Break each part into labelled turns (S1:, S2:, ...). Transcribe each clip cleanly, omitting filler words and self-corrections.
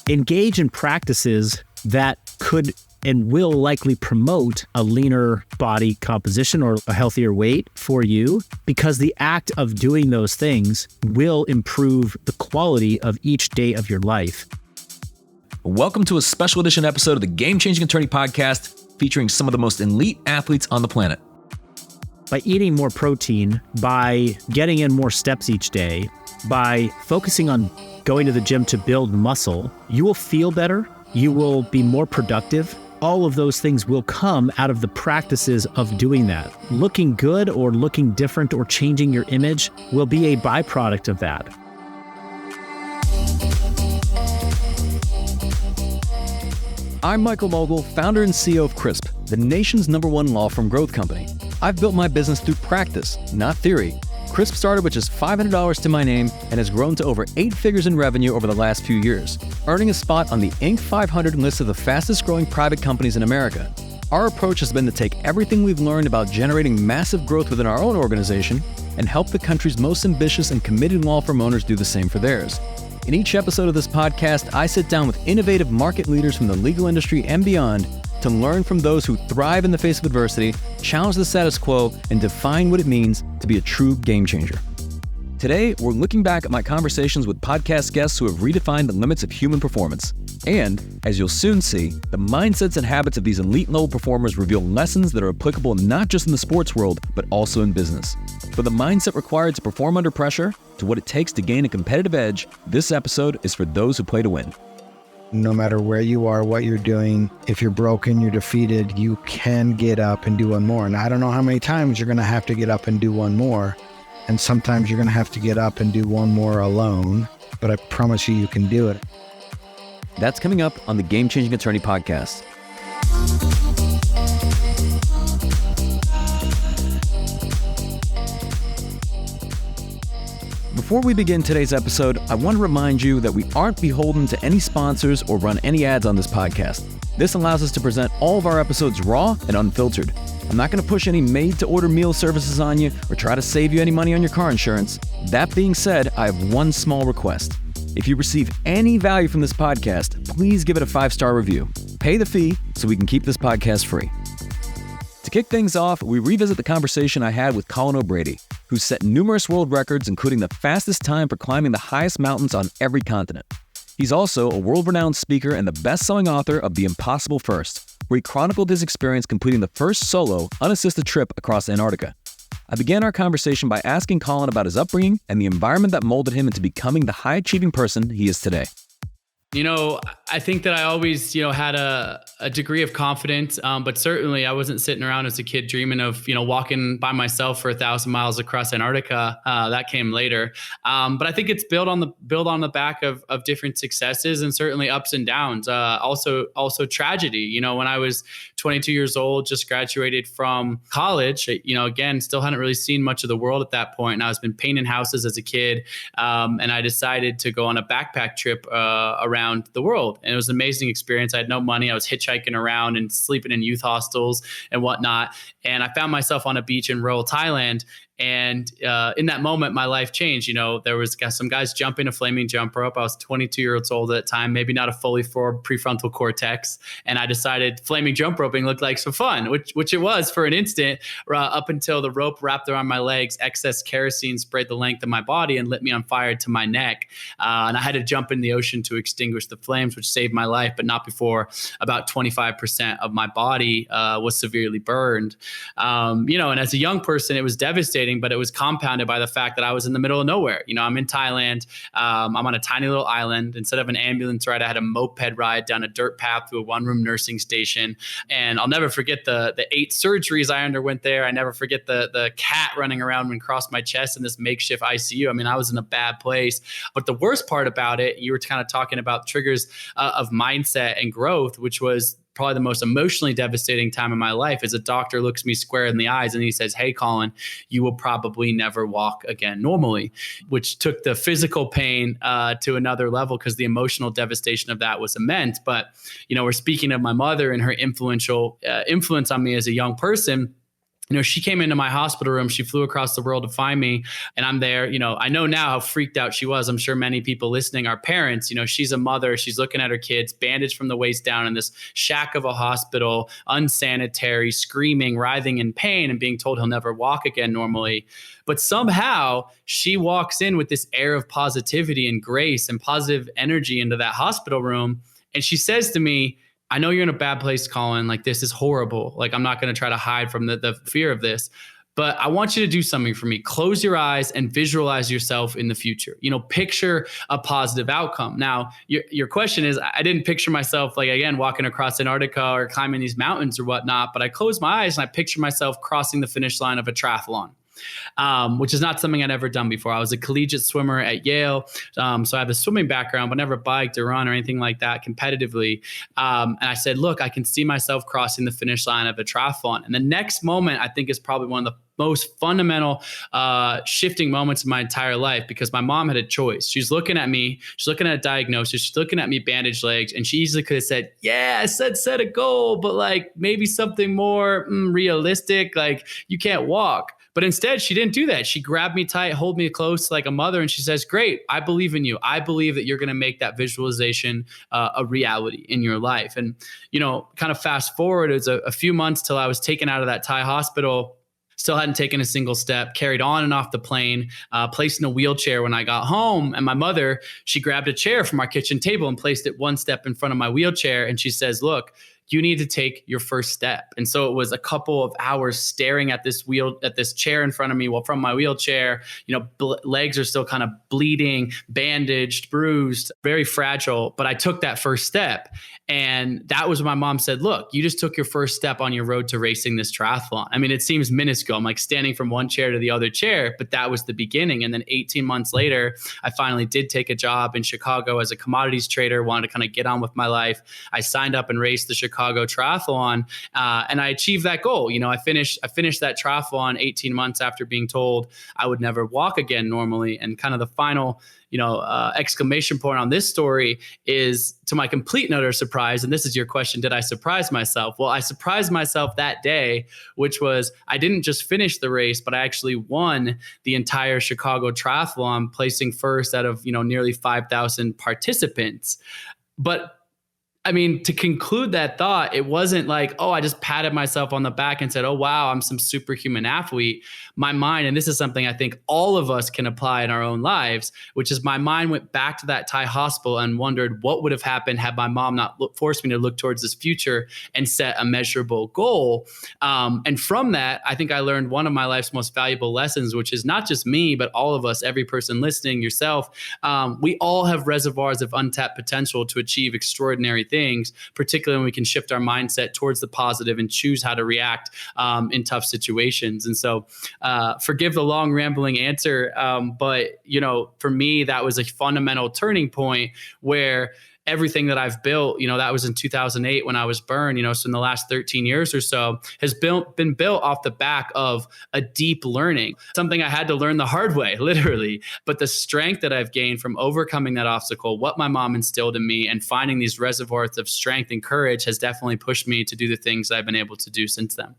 S1: engage in practices that could and will likely promote a leaner body composition or a healthier weight for you, because the act of doing those things will improve the quality of each day of your life.
S2: Welcome to a special edition episode of the Game Changing Attorney Podcast, featuring some of the most elite athletes on the planet.
S1: By eating more protein, by getting in more steps each day, by focusing on going to the gym to build muscle, you will feel better, you will be more productive. All of those things will come out of the practices of doing that. Looking good or looking different or changing your image will be a byproduct of that.
S3: I'm Michael Mogul, founder and CEO of CRISP, the nation's #1 law firm growth company. I've built my business through practice, not theory. CRISP started with just $500 to my name and has grown to over 8 figures in revenue over the last few years, earning a spot on the Inc. 500 list of the fastest growing private companies in America. Our approach has been to take everything we've learned about generating massive growth within our own organization and help the country's most ambitious and committed law firm owners do the same for theirs. In each episode of this podcast, I sit down with innovative market leaders from the legal industry and beyond to learn from those who thrive in the face of adversity, challenge the status quo, and define what it means to be a true game changer. Today, we're looking back at my conversations with podcast guests who have redefined the limits of human performance. And, as you'll soon see, the mindsets and habits of these elite level performers reveal lessons that are applicable not just in the sports world, but also in business. From the mindset required to perform under pressure, to what it takes to gain a competitive edge, this episode is for those who play to win.
S4: No matter where you are, what you're doing, if you're broken, you're defeated, you can get up and do one more. And I don't know how many times you're going to have to get up and do one more. And sometimes you're going to have to get up and do one more alone. But I promise you, you can do it.
S3: That's coming up on the Game Changing Attorney Podcast. Before we begin today's episode, I want to remind you that we aren't beholden to any sponsors or run any ads on this podcast. This allows us to present all of our episodes raw and unfiltered. I'm not going to push any made-to-order meal services on you or try to save you any money on your car insurance. That being said, I have one small request. If you receive any value from this podcast, please give it a 5-star review. Pay the fee so we can keep this podcast free. To kick things off, we revisit the conversation I had with Colin O'Brady, who's set numerous world records, including the fastest time for climbing the highest mountains on every continent. He's also a world-renowned speaker and the best-selling author of The Impossible First, where he chronicled his experience completing the first solo, unassisted trip across Antarctica. I began our conversation by asking Colin about his upbringing and the environment that molded him into becoming the high-achieving person he is today.
S5: You know, I think that I always, had a degree of confidence, but certainly I wasn't sitting around as a kid dreaming of, walking by myself for 1,000 miles across Antarctica. That came later. But I think it's built on the back of different successes and certainly ups and downs. Also tragedy. When I was 22 years old, just graduated from college, again, still hadn't really seen much of the world at that point. And I was been painting houses as a kid. And I decided to go on a backpack trip around the world. And it was an amazing experience. I had no money. I was hitchhiking around and sleeping in youth hostels and whatnot. And I found myself on a beach in rural Thailand. And in that moment, my life changed. There was some guys jumping a flaming jump rope. I was 22 years old at the time, maybe not a fully formed prefrontal cortex. And I decided flaming jump roping looked like some fun, which it was for an instant, up until the rope wrapped around my legs, excess kerosene sprayed the length of my body and lit me on fire to my neck. And I had to jump in the ocean to extinguish the flames, which saved my life, but not before about 25% of my body was severely burned. And as a young person, it was devastating, but it was compounded by the fact that I was in the middle of nowhere. I'm in Thailand. I'm on a tiny little island. Instead of an ambulance ride, I had a moped ride down a dirt path to a one-room nursing station. And I'll never forget the 8 surgeries I underwent there. I never forget the cat running around and across my chest in this makeshift ICU. I mean, I was in a bad place. But the worst part about it, you were kind of talking about triggers of mindset and growth, which was probably the most emotionally devastating time in my life, is a doctor looks me square in the eyes and he says, "Hey, Colin, you will probably never walk again normally," which took the physical pain to another level because the emotional devastation of that was immense. But, we're speaking of my mother and her influence on me as a young person. She came into my hospital room. She flew across the world to find me, and I'm there. I know now how freaked out she was. I'm sure many people listening are parents. She's a mother. She's looking at her kids, bandaged from the waist down in this shack of a hospital, unsanitary, screaming, writhing in pain, and being told he'll never walk again normally. But somehow she walks in with this air of positivity and grace and positive energy into that hospital room. And she says to me, I know you're in a bad place, Colin. Like, this is horrible. Like, I'm not going to try to hide from the fear of this, but I want you to do something for me. Close your eyes and visualize yourself in the future. Picture a positive outcome. Now, your question is, I didn't picture myself, like, again, walking across Antarctica or climbing these mountains or whatnot, but I closed my eyes and I picture myself crossing the finish line of a triathlon. Which is not something I'd ever done before. I was a collegiate swimmer at Yale. So I have a swimming background, but never biked or run or anything like that competitively. And I said, look, I can see myself crossing the finish line of a triathlon. And the next moment, I think, is probably one of the most fundamental shifting moments of my entire life, because my mom had a choice. She's looking at me. She's looking at a diagnosis. She's looking at me bandaged legs. And she easily could have said, yeah, I said set a goal, but like maybe something more realistic, like you can't walk. But instead, she didn't do that. She grabbed me tight, hold me close like a mother, and she says, great, I believe in you. I believe that you're going to make that visualization a reality in your life. And, kind of fast forward, it was a few months till I was taken out of that Thai hospital. Still hadn't taken a single step, carried on and off the plane, placed in a wheelchair when I got home. And my mother, she grabbed a chair from our kitchen table and placed it one step in front of my wheelchair. And she says, look, you need to take your first step. And so it was a couple of hours staring at this chair in front of me, from my wheelchair, legs are still kind of bleeding, bandaged, bruised, very fragile. But I took that first step. And that was when my mom said, look, you just took your first step on your road to racing this triathlon. I mean, it seems minuscule. I'm like standing from one chair to the other chair, but that was the beginning. And then 18 months later, I finally did take a job in Chicago as a commodities trader, wanted to kind of get on with my life. I signed up and raced the Chicago Triathlon, and I achieved that goal. I finished that triathlon 18 months after being told I would never walk again normally. And kind of the final exclamation point on this story is, to my complete and utter surprise, and this is your question, did I surprise myself? Well, I surprised myself that day, which was I didn't just finish the race, but I actually won the entire Chicago Triathlon, placing first out of, nearly 5,000 participants. But I mean, to conclude that thought, it wasn't like, oh, I just patted myself on the back and said, oh, wow, I'm some superhuman athlete. My mind, and this is something I think all of us can apply in our own lives, which is my mind went back to that Thai hospital and wondered what would have happened had my mom not forced me to look towards this future and set a measurable goal. And from that, I think I learned one of my life's most valuable lessons, which is not just me, but all of us, every person listening, yourself. We all have reservoirs of untapped potential to achieve extraordinary things, particularly when we can shift our mindset towards the positive and choose how to react in tough situations. And so forgive the long rambling answer. But, for me, that was a fundamental turning point where everything that I've built, that was in 2008 when I was burned, so in the last 13 years or so has been built off the back of a deep learning, something I had to learn the hard way, literally. But the strength that I've gained from overcoming that obstacle, what my mom instilled in me and finding these reservoirs of strength and courage has definitely pushed me to do the things I've been able to do since then.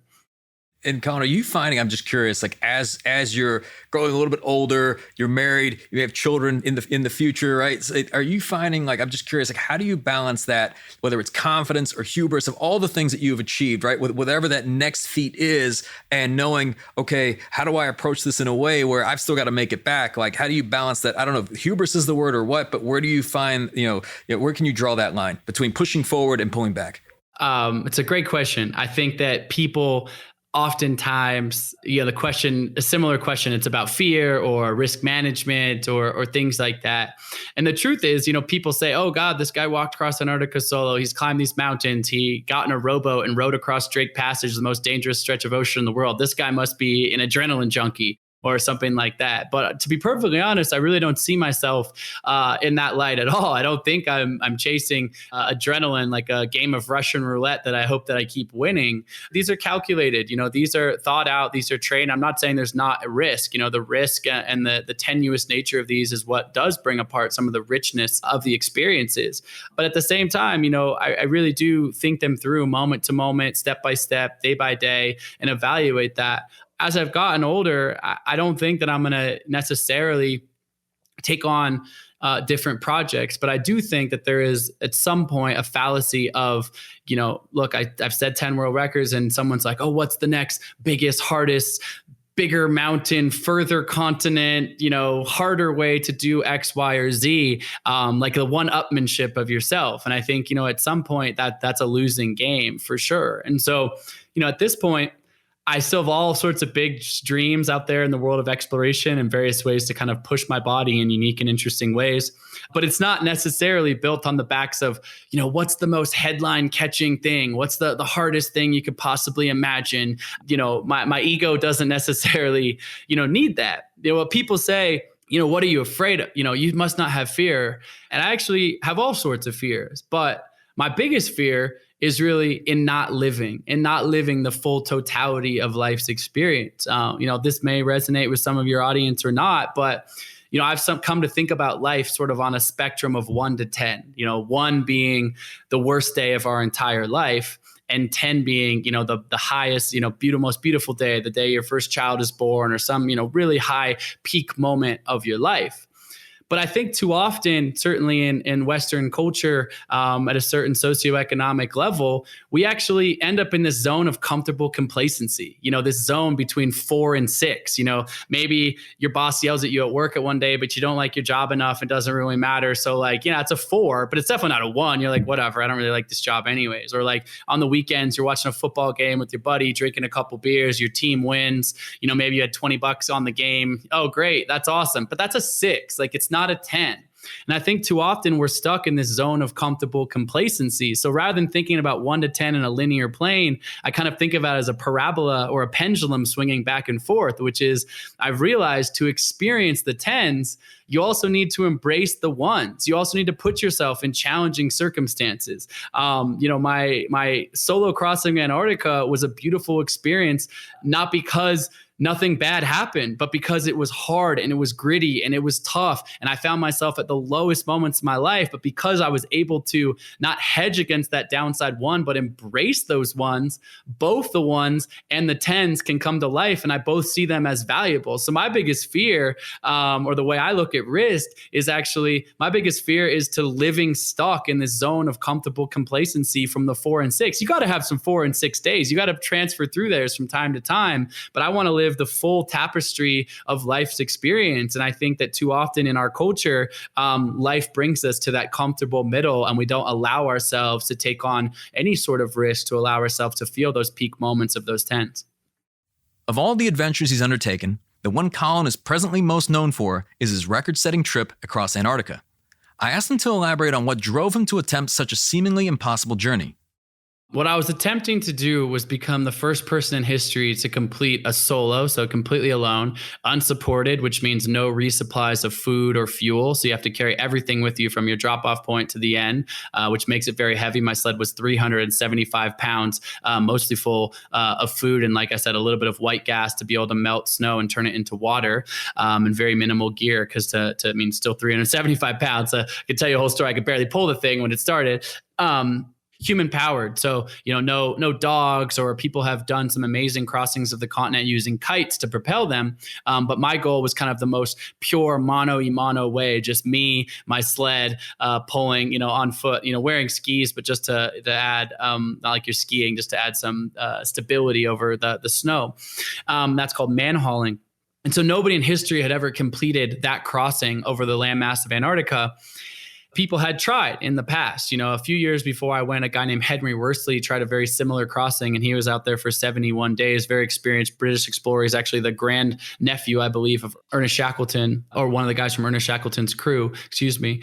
S2: And Colin, are you finding, I'm just curious, like as you're growing a little bit older, you're married, you have children in the future, right? So are you finding, like, I'm just curious, like, how do you balance that, whether it's confidence or hubris of all the things that you've achieved, right? With whatever that next feat is, and knowing, okay, how do I approach this in a way where I've still got to make it back? Like, how do you balance that? I don't know if hubris is the word or what, but where do you find, where can you draw that line between pushing forward and pulling back?
S5: It's a great question. I think that people oftentimes, a similar question, it's about fear or risk management or things like that. And the truth is, people say, oh God, this guy walked across Antarctica solo. He's climbed these mountains. He got in a rowboat and rowed across Drake Passage, the most dangerous stretch of ocean in the world. This guy must be an adrenaline junkie. or something like that. But to be perfectly honest, I really don't see myself in that light at all. I don't think I'm chasing adrenaline like a game of Russian roulette that I hope that I keep winning. These are calculated, these are thought out, these are trained. I'm not saying there's not a risk. The risk and the tenuous nature of these is what does bring apart some of the richness of the experiences. But at the same time, I really do think them through moment to moment, step by step, day by day, and evaluate that. As I've gotten older, I don't think that I'm going to necessarily take on different projects, but I do think that there is at some point a fallacy of, look, I've said 10 world records and someone's like, oh, what's the next biggest, hardest, bigger mountain, further continent, harder way to do X, Y, or Z, like the one-upmanship of yourself. And I think, at some point that's a losing game for sure. And so, at this point, I still have all sorts of big dreams out there in the world of exploration and various ways to kind of push my body in unique and interesting ways. But it's not necessarily built on the backs of, what's the most headline catching thing? What's the hardest thing you could possibly imagine? My ego doesn't necessarily, need that. What people say, what are you afraid of? You must not have fear. And I actually have all sorts of fears. But my biggest fear is really in not living the full totality of life's experience. This may resonate with some of your audience or not, but I've come to think about life sort of on a spectrum of 1 to 10, 1 being the worst day of our entire life, and 10 being, the highest, most beautiful day, the day your first child is born, or some, really high peak moment of your life. But I think too often, certainly in Western culture, at a certain socioeconomic level, we actually end up in this zone of comfortable complacency, this zone between 4 and 6. Maybe your boss yells at you at work at one day, but you don't like your job enough. It doesn't really matter. So it's a 4, but it's definitely not a 1. You're like, whatever, I don't really like this job anyways. Or like on the weekends, you're watching a football game with your buddy, drinking a couple beers, your team wins, maybe you had $20 on the game. Oh, great. That's awesome. But that's a 6. Like, it's not a 10. And I think too often we're stuck in this zone of comfortable complacency. So rather than thinking about 1 to 10 in a linear plane, I kind of think of it as a parabola or a pendulum swinging back and forth, which is I've realized to experience the 10s, you also need to embrace the 1s. You also need to put yourself in challenging circumstances. My solo crossing Antarctica was a beautiful experience, not because nothing bad happened, but because it was hard and it was gritty and it was tough. And I found myself at the lowest moments of my life, but because I was able to not hedge against that downside 1, but embrace those 1s, both the 1s and the 10s can come to life. And I both see them as valuable. So my biggest fear, or the way I look at risk, is actually my biggest fear is to living stuck in this zone of comfortable complacency from the 4 and 6. You got to have some 4 and 6 days. You got to transfer through theirs from time to time, but I want to live the full tapestry of life's experience. And I think that too often in our culture, life brings us to that comfortable middle, and we don't allow ourselves to take on any sort of risk, to allow ourselves to feel those peak moments of those 10s.
S2: Of all the adventures he's undertaken, the one Colin is presently most known for is his record-setting trip across Antarctica. I asked him to elaborate on what drove him to attempt such a seemingly impossible journey.
S5: What I was attempting to do was become the first person in history to complete a solo, so completely alone, unsupported, which means no resupplies of food or fuel. So you have to carry everything with you from your drop-off point to the end, which makes it very heavy. My sled was 375 pounds, mostly full of food. And like I said, a little bit of white gas to be able to melt snow and turn it into water, and very minimal gear because still 375 pounds. I could tell you a whole story. I could barely pull the thing when it started. Human powered. So, no dogs, or people have done some amazing crossings of the continent using kites to propel them. But my goal was kind of the most pure mano-a-mano way, just me, my sled, pulling, on foot, wearing skis, but just to add, not like you're skiing, just to add some stability over the snow. That's called man hauling. And so nobody in history had ever completed that crossing over the landmass of Antarctica. People had tried in the past. A few years before I went, a guy named Henry Worsley tried a very similar crossing, and he was out there for 71 days, very experienced British explorer. He's actually the grand nephew, I believe, of Ernest Shackleton, or one of the guys from Ernest Shackleton's crew, excuse me.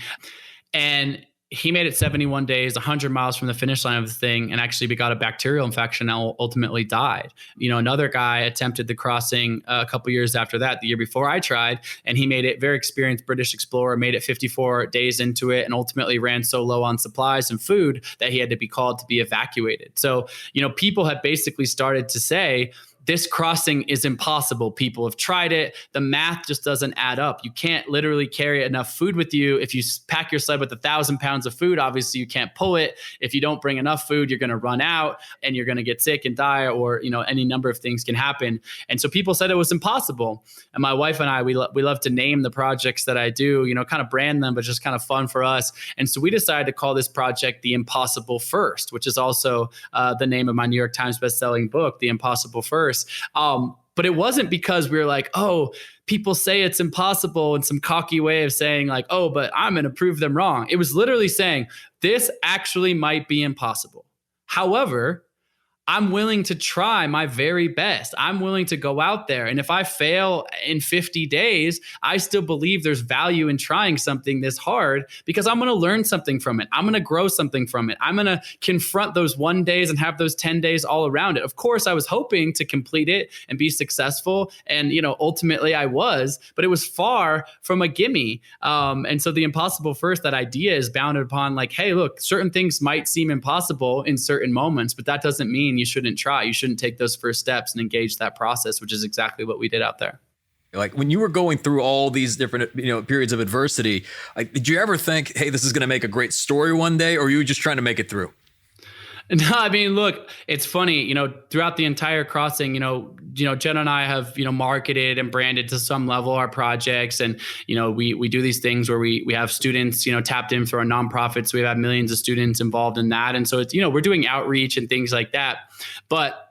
S5: And he made it 71 days, 100 miles from the finish line of the thing, and actually got a bacterial infection and ultimately died. Another guy attempted the crossing a couple years after that, the year before I tried, and he made it, very experienced British explorer, made it 54 days into it and ultimately ran so low on supplies and food that he had to be called to be evacuated. So, people have basically started to say, this crossing is impossible. People have tried it. The math just doesn't add up. You can't literally carry enough food with you. If you pack your sled with 1,000 pounds of food, obviously you can't pull it. If you don't bring enough food, you're going to run out and you're going to get sick and die, or, any number of things can happen. And so people said it was impossible. And my wife and I, we love to name the projects that I do, kind of brand them, but just kind of fun for us. And so we decided to call this project The Impossible First, which is also the name of my New York Times bestselling book, The Impossible First. But it wasn't because we were like, oh, people say it's impossible in some cocky way of saying like, oh, but I'm going to prove them wrong. It was literally saying this actually might be impossible. However, I'm willing to try my very best. I'm willing to go out there. And if I fail in 50 days, I still believe there's value in trying something this hard because I'm going to learn something from it. I'm going to grow something from it. I'm going to confront those 1 days and have those 10 days all around it. Of course, I was hoping to complete it and be successful. And, ultimately I was, but it was far from a gimme. And so the impossible first, that idea is bounded upon like, hey, look, certain things might seem impossible in certain moments, but that doesn't mean you shouldn't try. You shouldn't take those first steps and engage that process, which is exactly what we did out there.
S2: Like when you were going through all these different, periods of adversity, like, did you ever think, hey, this is going to make a great story one day, or were you just trying to make it through?
S5: No, I mean, look, it's funny, throughout the entire crossing, Jen and I have, marketed and branded to some level our projects. And, we do these things where we have students, tapped in through our nonprofits. So we have millions of students involved in that. And so it's, we're doing outreach and things like that. But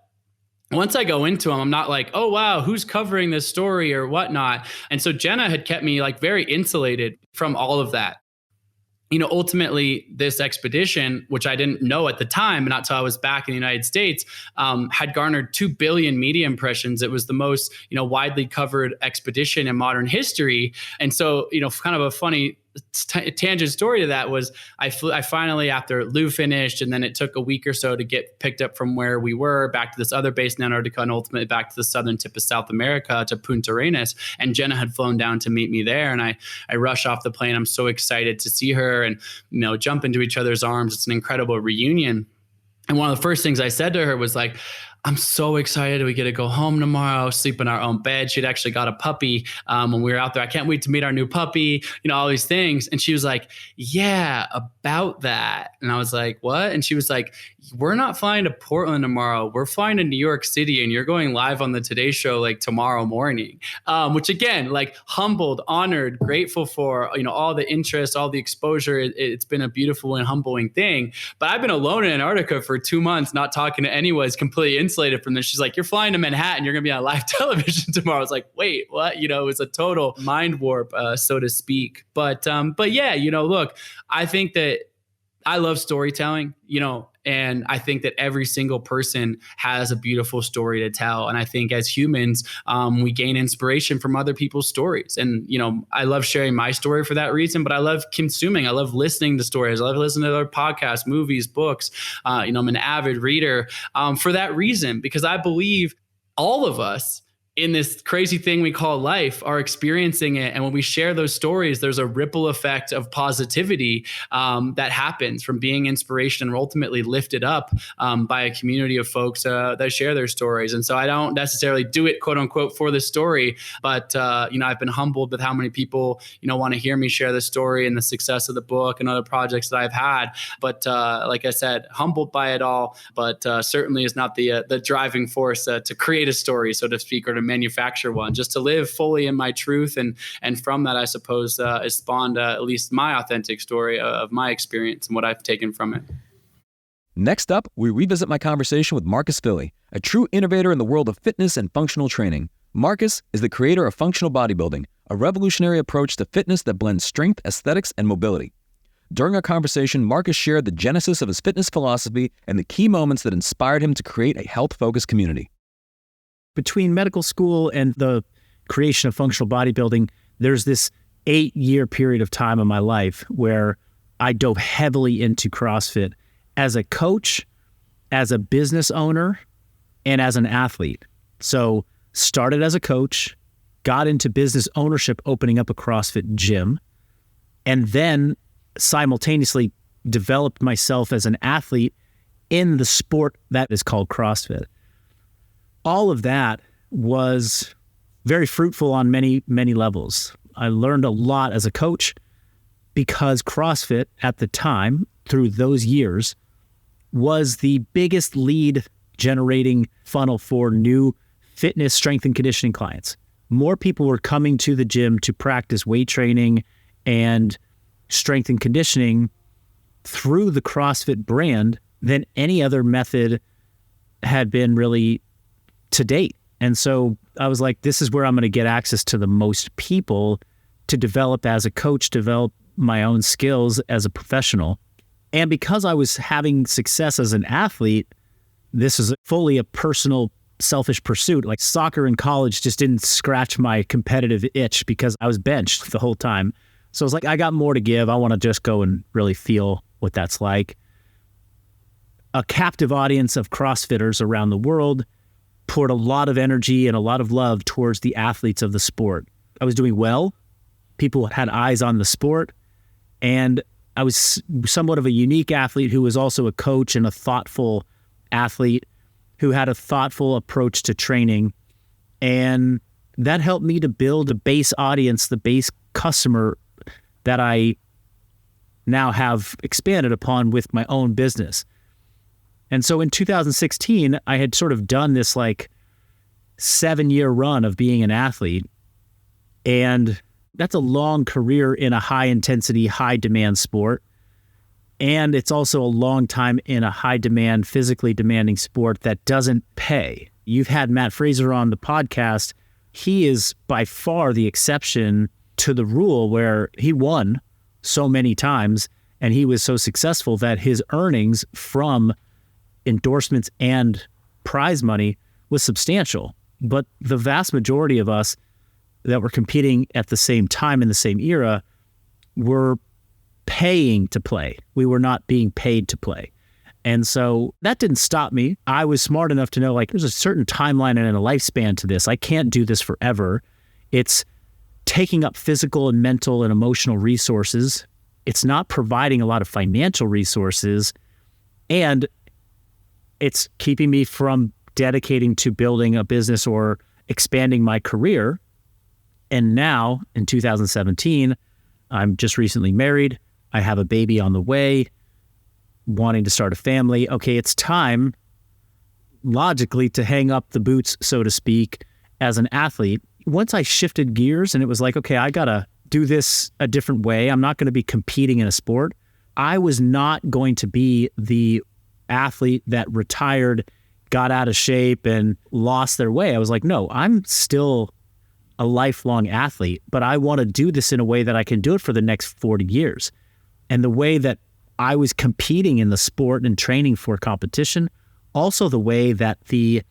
S5: once I go into them, I'm not like, oh, wow, who's covering this story or whatnot. And so Jenna had kept me like very insulated from all of that. Ultimately, this expedition, which I didn't know at the time, but not until I was back in the United States, had garnered 2 billion media impressions. It was the most, widely covered expedition in modern history. And so, kind of a funny tangent story to that was I finally, after Lou finished, and then it took a week or so to get picked up from where we were back to this other base in Antarctica, and ultimately back to the southern tip of South America to Punta Arenas. And Jenna had flown down to meet me there, and I rush off the plane. I'm so excited to see her and jump into each other's arms. It's an incredible reunion. And one of the first things I said to her was like, I'm so excited. We get to go home tomorrow, sleep in our own bed. She'd actually got a puppy when we were out there. I can't wait to meet our new puppy, all these things. And she was like, yeah, about that. And I was like, what? And she was like, we're not flying to Portland tomorrow. We're flying to New York City, and you're going live on the Today Show like tomorrow morning, which again, like humbled, honored, grateful for, all the interest, all the exposure. It's been a beautiful and humbling thing. But I've been alone in Antarctica for 2 months, not talking to anyone. It's completely insulated from this. She's like, you're flying to Manhattan. You're going to be on live television tomorrow. I was like, wait, what? It was a total mind warp, so to speak. But yeah, look, I think that I love storytelling, and I think that every single person has a beautiful story to tell. And I think as humans, we gain inspiration from other people's stories. And, I love sharing my story for that reason, but I love consuming. I love listening to stories. I love listening to other podcasts, movies, books. I'm an avid reader for that reason, because I believe all of us in this crazy thing we call life are experiencing it. And when we share those stories, there's a ripple effect of positivity that happens from being inspiration and ultimately lifted up by a community of folks that share their stories. And so I don't necessarily do it, quote unquote, for the story, but I've been humbled with how many people, want to hear me share the story and the success of the book and other projects that I've had. But like I said, humbled by it all, but certainly is not the driving force to create a story, so to speak, or to manufacture one, just to live fully in my truth. And from that, I suppose, has spawned at least my authentic story of my experience and what I've taken from it.
S3: Next up, we revisit my conversation with Marcus Filly, a true innovator in the world of fitness and functional training. Marcus is the creator of functional bodybuilding, a revolutionary approach to fitness that blends strength, aesthetics, and mobility. During our conversation, Marcus shared the genesis of his fitness philosophy and the key moments that inspired him to create a health-focused community.
S1: Between medical school and the creation of functional bodybuilding, there's this 8-year period of time in my life where I dove heavily into CrossFit as a coach, as a business owner, and as an athlete. So started as a coach, got into business ownership, opening up a CrossFit gym, and then simultaneously developed myself as an athlete in the sport that is called CrossFit. All of that was very fruitful on many, many levels. I learned a lot as a coach because CrossFit at the time, through those years, was the biggest lead generating funnel for new fitness, strength, and conditioning clients. More people were coming to the gym to practice weight training and strength and conditioning through the CrossFit brand than any other method had been really to date. And so I was like, this is where I'm going to get access to the most people to develop as a coach, develop my own skills as a professional. And because I was having success as an athlete, this is fully a personal, selfish pursuit. Like soccer in college just didn't scratch my competitive itch because I was benched the whole time. So I was like, I got more to give. I want to just go and really feel what that's like. A captive audience of CrossFitters around the world poured a lot of energy and a lot of love towards the athletes of the sport. I was doing well. People had eyes on the sport. And I was somewhat of a unique athlete who was also a coach and a thoughtful athlete who had a thoughtful approach to training. And that helped me to build a base audience, the base customer that I now have expanded upon with my own business. And so in 2016, I had sort of done this like 7-year run of being an athlete. And that's a long career in a high intensity, high demand sport. And it's also a long time in a high demand, physically demanding sport that doesn't pay. You've had Matt Fraser on the podcast. He is by far the exception to the rule where he won so many times and he was so successful that his earnings from endorsements and prize money was substantial. But the vast majority of us that were competing at the same time in the same era were paying to play. We were not being paid to play. And so that didn't stop me. I was smart enough to know like there's a certain timeline and a lifespan to this. I can't do this forever. It's taking up physical and mental and emotional resources. It's not providing a lot of financial resources. And it's keeping me from dedicating to building a business or expanding my career. And now in 2017, I'm just recently married. I have a baby on the way, wanting to start a family. Okay, it's time, logically, to hang up the boots, so to speak, as an athlete. Once I shifted gears and it was like, okay, I got to do this a different way. I'm not going to be competing in a sport. I was not going to be the athlete that retired, got out of shape, and lost their way. I was like, no, I'm still a lifelong athlete, but I want to do this in a way that I can do it for the next 40 years. And the way that I was competing in the sport and training for competition, also the way that the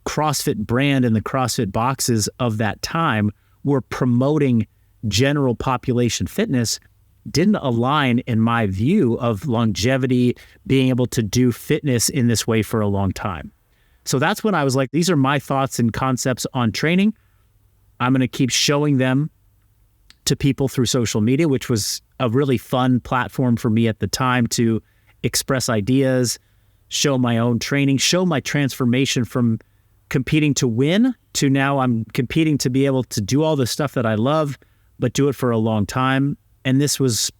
S1: CrossFit brand and the CrossFit boxes of that time were promoting general population fitness, didn't align in my view of longevity, being able to do fitness in this way for a long time. So that's when I was like, these are my thoughts and concepts on training. I'm going to keep showing them to people through social media, which was a really fun platform for me at the time to express ideas, show my own training, show my transformation from competing to win to now I'm competing to be able to do all the stuff that I love, but do it for a long time. And this was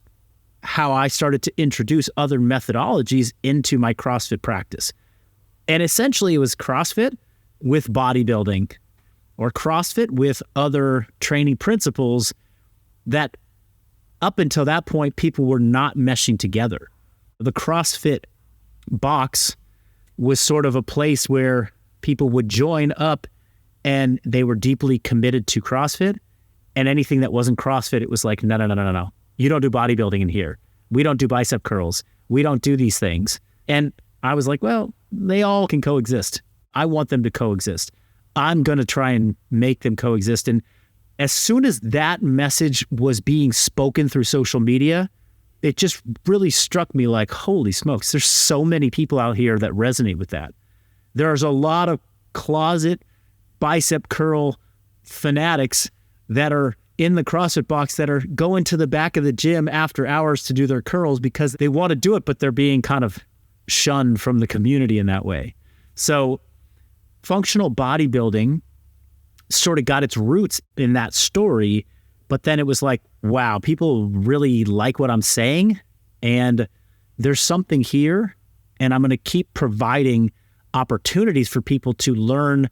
S1: how I started to introduce other methodologies into my CrossFit practice. And essentially it was CrossFit with bodybuilding, or CrossFit with other training principles that up until that point, people were not meshing together. The CrossFit box was sort of a place where people would join up and they were deeply committed to CrossFit, and anything that wasn't CrossFit, it was like, no. You don't do bodybuilding in here. We don't do bicep curls. We don't do these things. And I was like, well, they all can coexist. I want them to coexist. I'm going to try and make them coexist. And as soon as that message was being spoken through social media, it just really struck me like, holy smokes, there's so many people out here that resonate with that. There's a lot of closet bicep curl fanatics that are in the CrossFit box that are going to the back of the gym after hours to do their curls because they want to do it, but they're being kind of shunned from the community in that way. So functional bodybuilding sort of got its roots in that story, but then it was like, wow, people really like what I'm saying, and there's something here, and I'm going to keep providing opportunities for people to learn,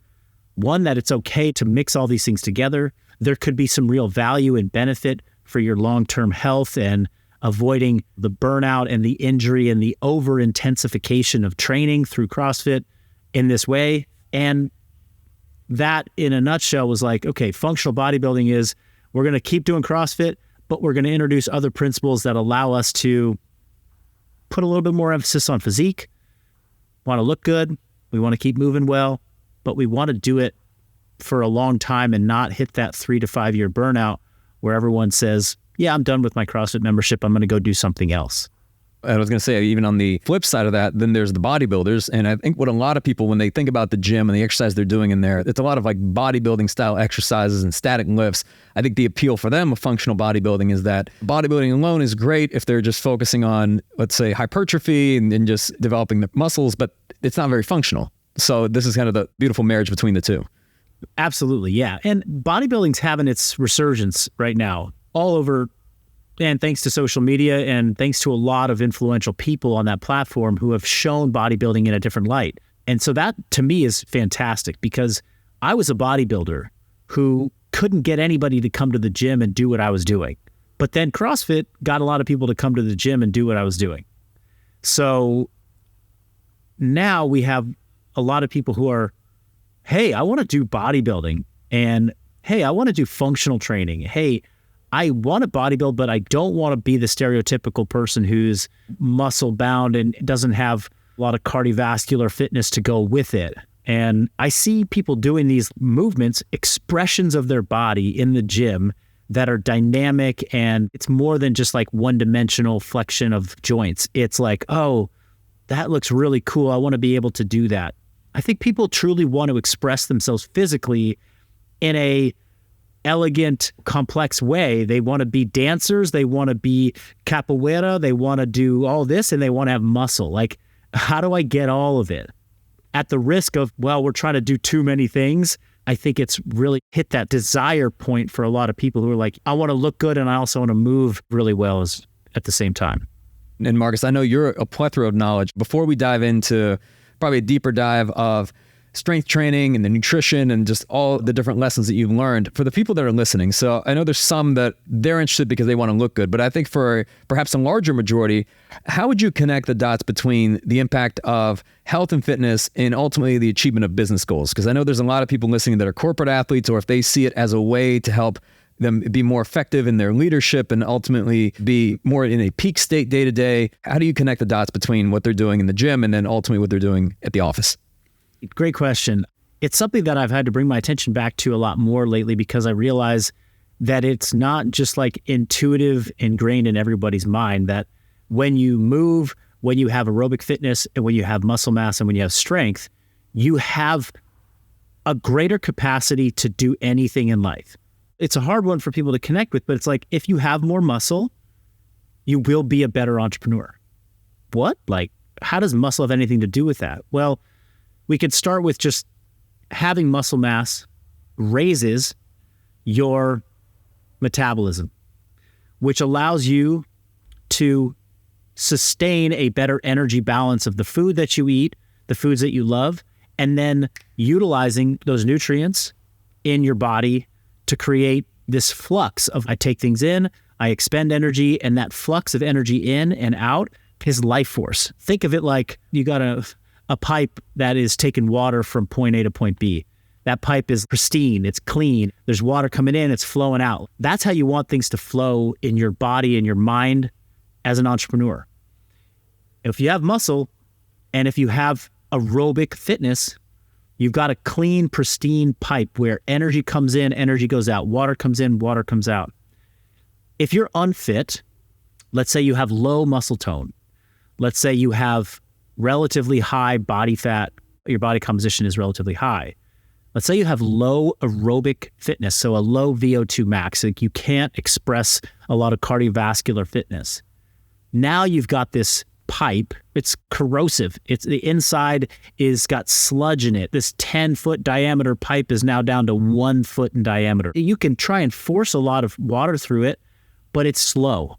S1: one, that it's okay to mix all these things together. There could be some real value and benefit for your long-term health and avoiding the burnout and the injury and the over-intensification of training through CrossFit in this way. And that, in a nutshell, was like, okay, functional bodybuilding is, we're going to keep doing CrossFit, but we're going to introduce other principles that allow us to put a little bit more emphasis on physique, want to look good, we want to keep moving well, but we want to do it for a long time and not hit that 3 to 5 year burnout where everyone says, yeah, I'm done with my CrossFit membership, I'm going to go do something else.
S3: I was going to say, even on the flip side of that, then there's the bodybuilders. And I think what a lot of people, when they think about the gym and the exercise they're doing in there, it's a lot of like bodybuilding style exercises and static lifts. I think the appeal for them of functional bodybuilding is that bodybuilding alone is great if they're just focusing on, let's say, hypertrophy and just developing the muscles, but it's not very functional. So this is kind of the beautiful marriage between the two.
S1: Absolutely, yeah. And bodybuilding's having its resurgence right now all over. And thanks to social media and thanks to a lot of influential people on that platform who have shown bodybuilding in a different light. And so that, to me, is fantastic because I was a bodybuilder who couldn't get anybody to come to the gym and do what I was doing. But then CrossFit got a lot of people to come to the gym and do what I was doing. So now we have a lot of people who are, hey, I want to do bodybuilding, and hey, I want to do functional training. Hey, I want to bodybuild, but I don't want to be the stereotypical person who's muscle bound and doesn't have a lot of cardiovascular fitness to go with it. And I see people doing these movements, expressions of their body in the gym that are dynamic, and it's more than just like one-dimensional flexion of joints. It's like, oh, that looks really cool. I want to be able to do that. I think people truly want to express themselves physically in a elegant, complex way. They want to be dancers. They want to be capoeira. They want to do all this, and they want to have muscle. Like, how do I get all of it? At the risk of, well, we're trying to do too many things, I think it's really hit that desire point for a lot of people who are like, I want to look good and I also want to move really well at the same time.
S3: And Marcus, I know you're a plethora of knowledge. Before we dive into probably a deeper dive of strength training and the nutrition and just all the different lessons that you've learned, for the people that are listening, so I know there's some that they're interested because they want to look good, but I think for perhaps a larger majority, how would you connect the dots between the impact of health and fitness and ultimately the achievement of business goals? Because I know there's a lot of people listening that are corporate athletes, or if they see it as a way to help them be more effective in their leadership and ultimately be more in a peak state day to day, how do you connect the dots between what they're doing in the gym and then ultimately what they're doing at the office?
S1: Great question. It's something that I've had to bring my attention back to a lot more lately because I realize that it's not just like intuitive, ingrained in everybody's mind that when you move, when you have aerobic fitness, and when you have muscle mass, and when you have strength, you have a greater capacity to do anything in life. It's a hard one for people to connect with, but it's like, if you have more muscle, you will be a better entrepreneur. What? Like, how does muscle have anything to do with that? Well, we could start with just having muscle mass raises your metabolism, which allows you to sustain a better energy balance of the food that you eat, the foods that you love, and then utilizing those nutrients in your body to create this flux of, I take things in, I expend energy, and that flux of energy in and out is life force. Think of it like you got a pipe that is taking water from point A to point B. That pipe is pristine, it's clean, there's water coming in, it's flowing out. That's how you want things to flow in your body and your mind as an entrepreneur. If you have muscle and if you have aerobic fitness, you've got a clean, pristine pipe where energy comes in, energy goes out, water comes in, water comes out. If you're unfit, let's say you have low muscle tone. Let's say you have relatively high body fat, your body composition is relatively high. Let's say you have low aerobic fitness, so a low VO2 max, like you can't express a lot of cardiovascular fitness. Now you've got this pipe, it's corrosive. It's the inside is got sludge in it. This 10-foot diameter pipe is now down to 1 foot in diameter. You can try and force a lot of water through it, but it's slow.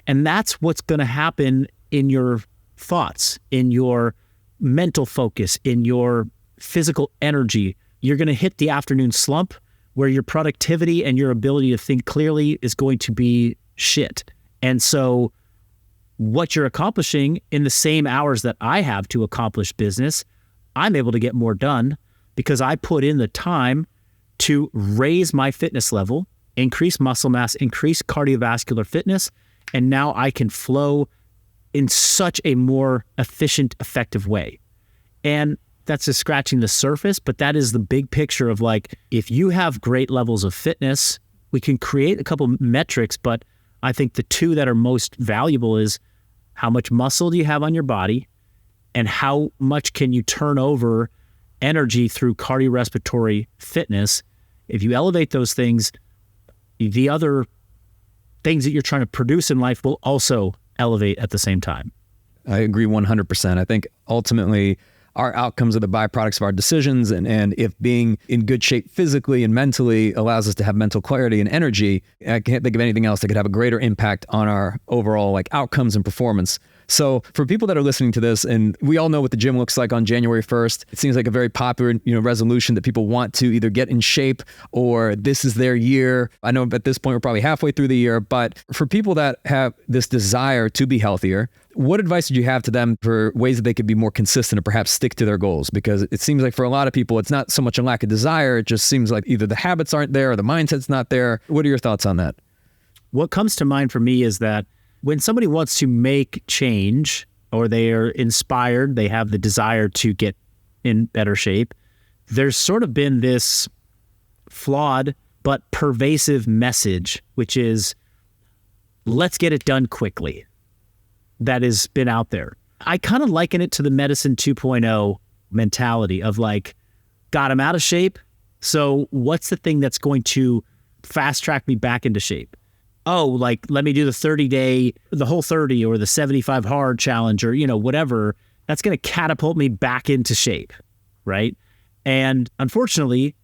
S1: And that's what's going to happen in your thoughts, in your mental focus, in your physical energy. You're going to hit the afternoon slump where your productivity and your ability to think clearly is going to be shit. And so what you're accomplishing in the same hours that I have to accomplish business, I'm able to get more done because I put in the time to raise my fitness level, increase muscle mass, increase cardiovascular fitness, and now I can flow in such a more efficient, effective way. And that's just scratching the surface, but that is the big picture of like, if you have great levels of fitness, we can create a couple metrics, but I think the two that are most valuable is how much muscle do you have on your body and how much can you turn over energy through cardiorespiratory fitness. If you elevate those things, the other things that you're trying to produce in life will also elevate at the same time.
S3: I agree 100%. I think ultimately our outcomes are the byproducts of our decisions. And if being in good shape physically and mentally allows us to have mental clarity and energy, I can't think of anything else that could have a greater impact on our overall like outcomes and performance. So for people that are listening to this, and we all know what the gym looks like on January 1st, it seems like a very popular, resolution that people want to either get in shape or this is their year. I know at this point we're probably halfway through the year, but for people that have this desire to be healthier, what advice did you have to them for ways that they could be more consistent and perhaps stick to their goals? Because it seems like for a lot of people, it's not so much a lack of desire. It just seems like either the habits aren't there or the mindset's not there. What are your thoughts on that?
S1: What comes to mind for me is that when somebody wants to make change or they are inspired, they have the desire to get in better shape, there's sort of been this flawed but pervasive message, which is, let's get it done quickly. That has been out there. I kind of liken it to the medicine 2.0 mentality of like, God, I'm out of shape. So what's the thing that's going to fast track me back into shape? Oh, like, let me do the 30-day, the whole 30 or the 75 hard challenge or, whatever. That's going to catapult me back into shape, right? And unfortunately,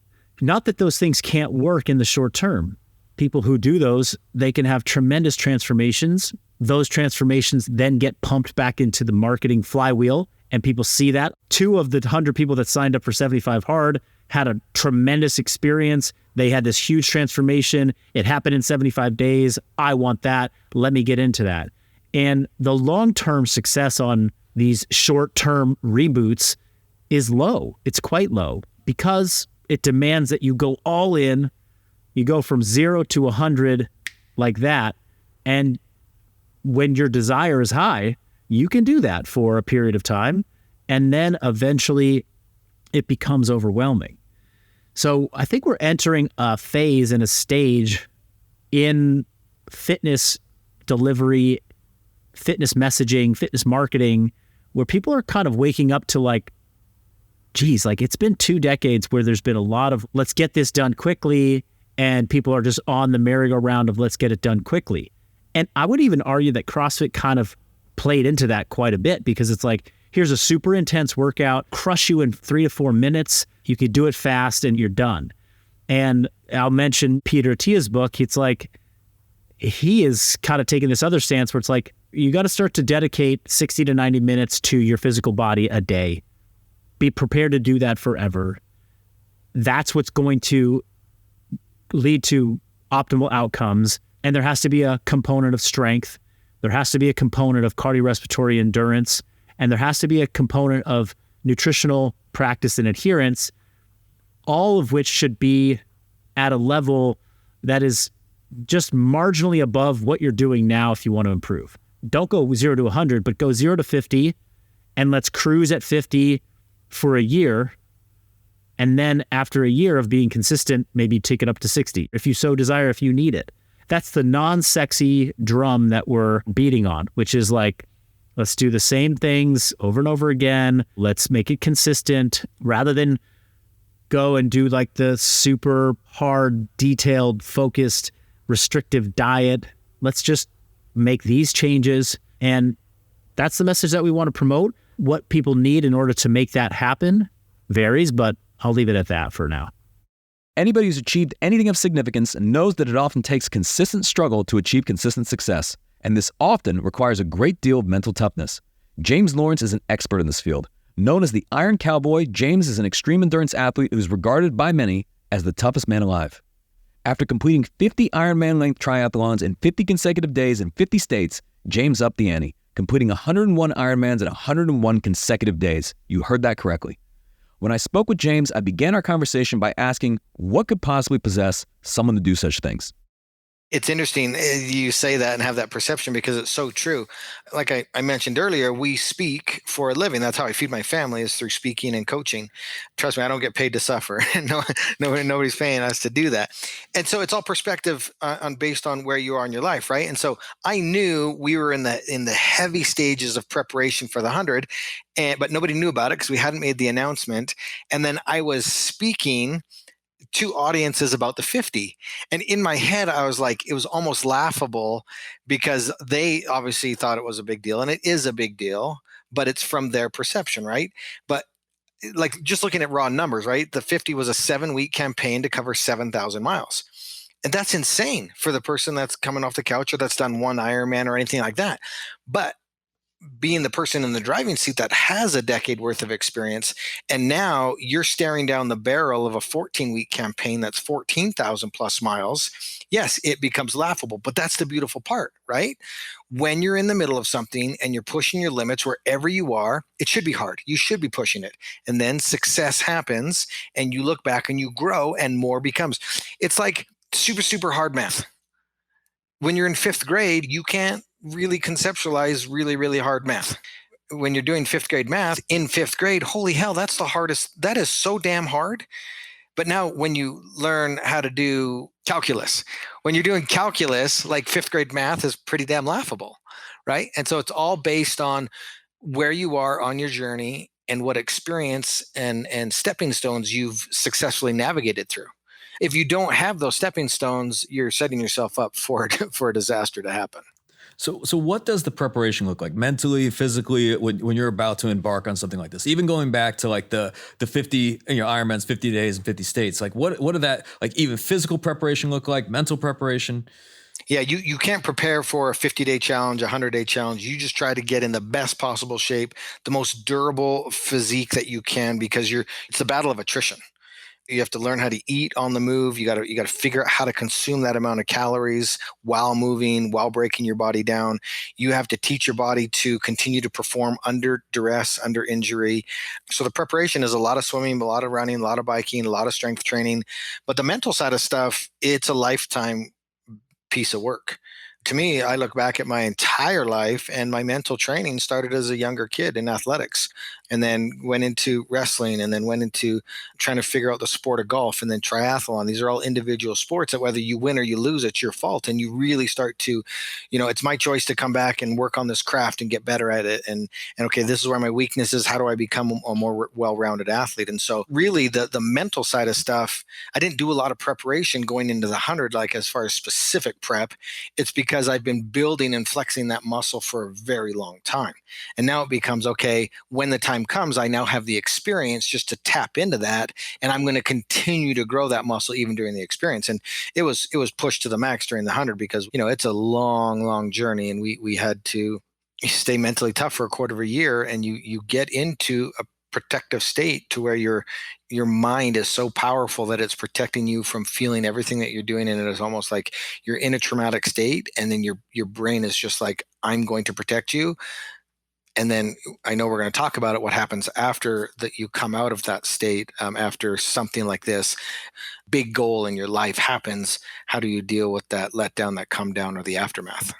S1: not that those things can't work in the short term. People who do those, they can have tremendous transformations. Those transformations then get pumped back into the marketing flywheel and people see that. 2 of the 100 people that signed up for 75 hard had a tremendous experience. They had this huge transformation. It happened in 75 days. I want that. Let me get into that. And the long-term success on these short-term reboots is low. It's quite low because it demands that you go all in. You go from 0 to 100 like that. And when your desire is high, you can do that for a period of time. And then eventually it becomes overwhelming. So I think we're entering a phase and a stage in fitness delivery, fitness messaging, fitness marketing, where people are kind of waking up to like, geez, like it's been 2 decades where there's been a lot of let's get this done quickly. And people are just on the merry-go-round of let's get it done quickly. And I would even argue that CrossFit kind of played into that quite a bit because it's like, here's a super intense workout, crush you in 3 to 4 minutes. You could do it fast and you're done. And I'll mention Peter Attia's book. It's like, he is kind of taking this other stance where it's like, you got to start to dedicate 60 to 90 minutes to your physical body a day. Be prepared to do that forever. That's what's going to lead to optimal outcomes. And there has to be a component of strength. There has to be a component of cardiorespiratory endurance. And there has to be a component of nutritional practice and adherence, all of which should be at a level that is just marginally above what you're doing now if you want to improve. Don't go 0 to 100, but go 0 to 50, and let's cruise at 50 for a year. And then after a year of being consistent, maybe take it up to 60, if you so desire, if you need it. That's the non-sexy drum that we're beating on, which is like, let's do the same things over and over again. Let's make it consistent rather than go and do like the super hard, detailed, focused, restrictive diet. Let's just make these changes. And that's the message that we want to promote. What people need in order to make that happen varies, but I'll leave it at that for now.
S3: Anybody who's achieved anything of significance knows that it often takes consistent struggle to achieve consistent success, and this often requires a great deal of mental toughness. James Lawrence is an expert in this field. Known as the Iron Cowboy, James is an extreme endurance athlete who's regarded by many as the toughest man alive. After completing 50 Ironman-length triathlons in 50 consecutive days in 50 states, James upped the ante, completing 101 Ironmans in 101 consecutive days. You heard that correctly. When I spoke with James, I began our conversation by asking what could possibly possess someone to do such things.
S4: It's interesting you say that and have that perception because it's so true. Like I mentioned earlier, we speak for a living. That's how I feed my family, is through speaking and coaching. Trust me, I don't get paid to suffer. Nobody's paying us to do that. And so it's all perspective based on where you are in your life, right? And so I knew we were in the heavy stages of preparation for the 100, but nobody knew about it because we hadn't made the announcement. And then I was speaking to audiences about the 50. And in my head, I was like, it was almost laughable because they obviously thought it was a big deal, and it is a big deal, but it's from their perception, right? But like just looking at raw numbers, right? The 50 was a 7-week campaign to cover 7,000 miles. And that's insane for the person that's coming off the couch or that's done one Ironman or anything like that. But being the person in the driving seat that has a decade worth of experience, and now you're staring down the barrel of a 14-week campaign that's 14,000 plus miles, yes, it becomes laughable. But that's the beautiful part, right? When you're in the middle of something and you're pushing your limits wherever you are, it should be hard. You should be pushing it. And then success happens and you look back and you grow and more becomes. It's like super, super hard math. When you're in 5th grade, you can't really conceptualize really, really hard math. When you're doing 5th grade math in 5th grade, holy hell, that's the hardest. That is so damn hard. But now when you learn how to do calculus, when you're doing calculus, like 5th grade math is pretty damn laughable, right? And so it's all based on where you are on your journey and what experience and stepping stones you've successfully navigated through. If you don't have those stepping stones, you're setting yourself up for a disaster to happen.
S2: So what does the preparation look like mentally, physically, when you're about to embark on something like this? Even going back to like the 50, Ironman's 50 days and 50 states, like what did that, like even physical preparation look like, mental preparation?
S4: Yeah, you can't prepare for a 50-day challenge, a 100-day challenge. You just try to get in the best possible shape, the most durable physique that you can, because it's the battle of attrition. You have to learn how to eat on the move. You got to figure out how to consume that amount of calories while moving, while breaking your body down. You have to teach your body to continue to perform under duress, under injury. So the preparation is a lot of swimming, a lot of running, a lot of biking, a lot of strength training. But the mental side of stuff, it's a lifetime piece of work. To me, I look back at my entire life, and my mental training started as a younger kid in athletics, and then went into wrestling, and then went into trying to figure out the sport of golf, and then triathlon. These are all individual sports that whether you win or you lose, it's your fault. And you really start to, it's my choice to come back and work on this craft and get better at it. And okay, this is where my weakness is. How do I become a more well-rounded athlete? And so really the mental side of stuff, I didn't do a lot of preparation going into the 100, like as far as specific prep. It's because I've been building and flexing that muscle for a very long time. And now it becomes, okay, when the time comes, I now have the experience just to tap into that. And I'm going to continue to grow that muscle even during the experience. And it was pushed to the max during the 100 because, it's a long, long journey. And we had to stay mentally tough for a quarter of a year. And you get into a protective state to where your mind is so powerful that it's protecting you from feeling everything that you're doing. And it is almost like you're in a traumatic state. And then your brain is just like, I'm going to protect you. And then I know we're going to talk about it, what happens after that you come out of that state, after something like this big goal in your life happens. How do you deal with that letdown, that come down, or the aftermath?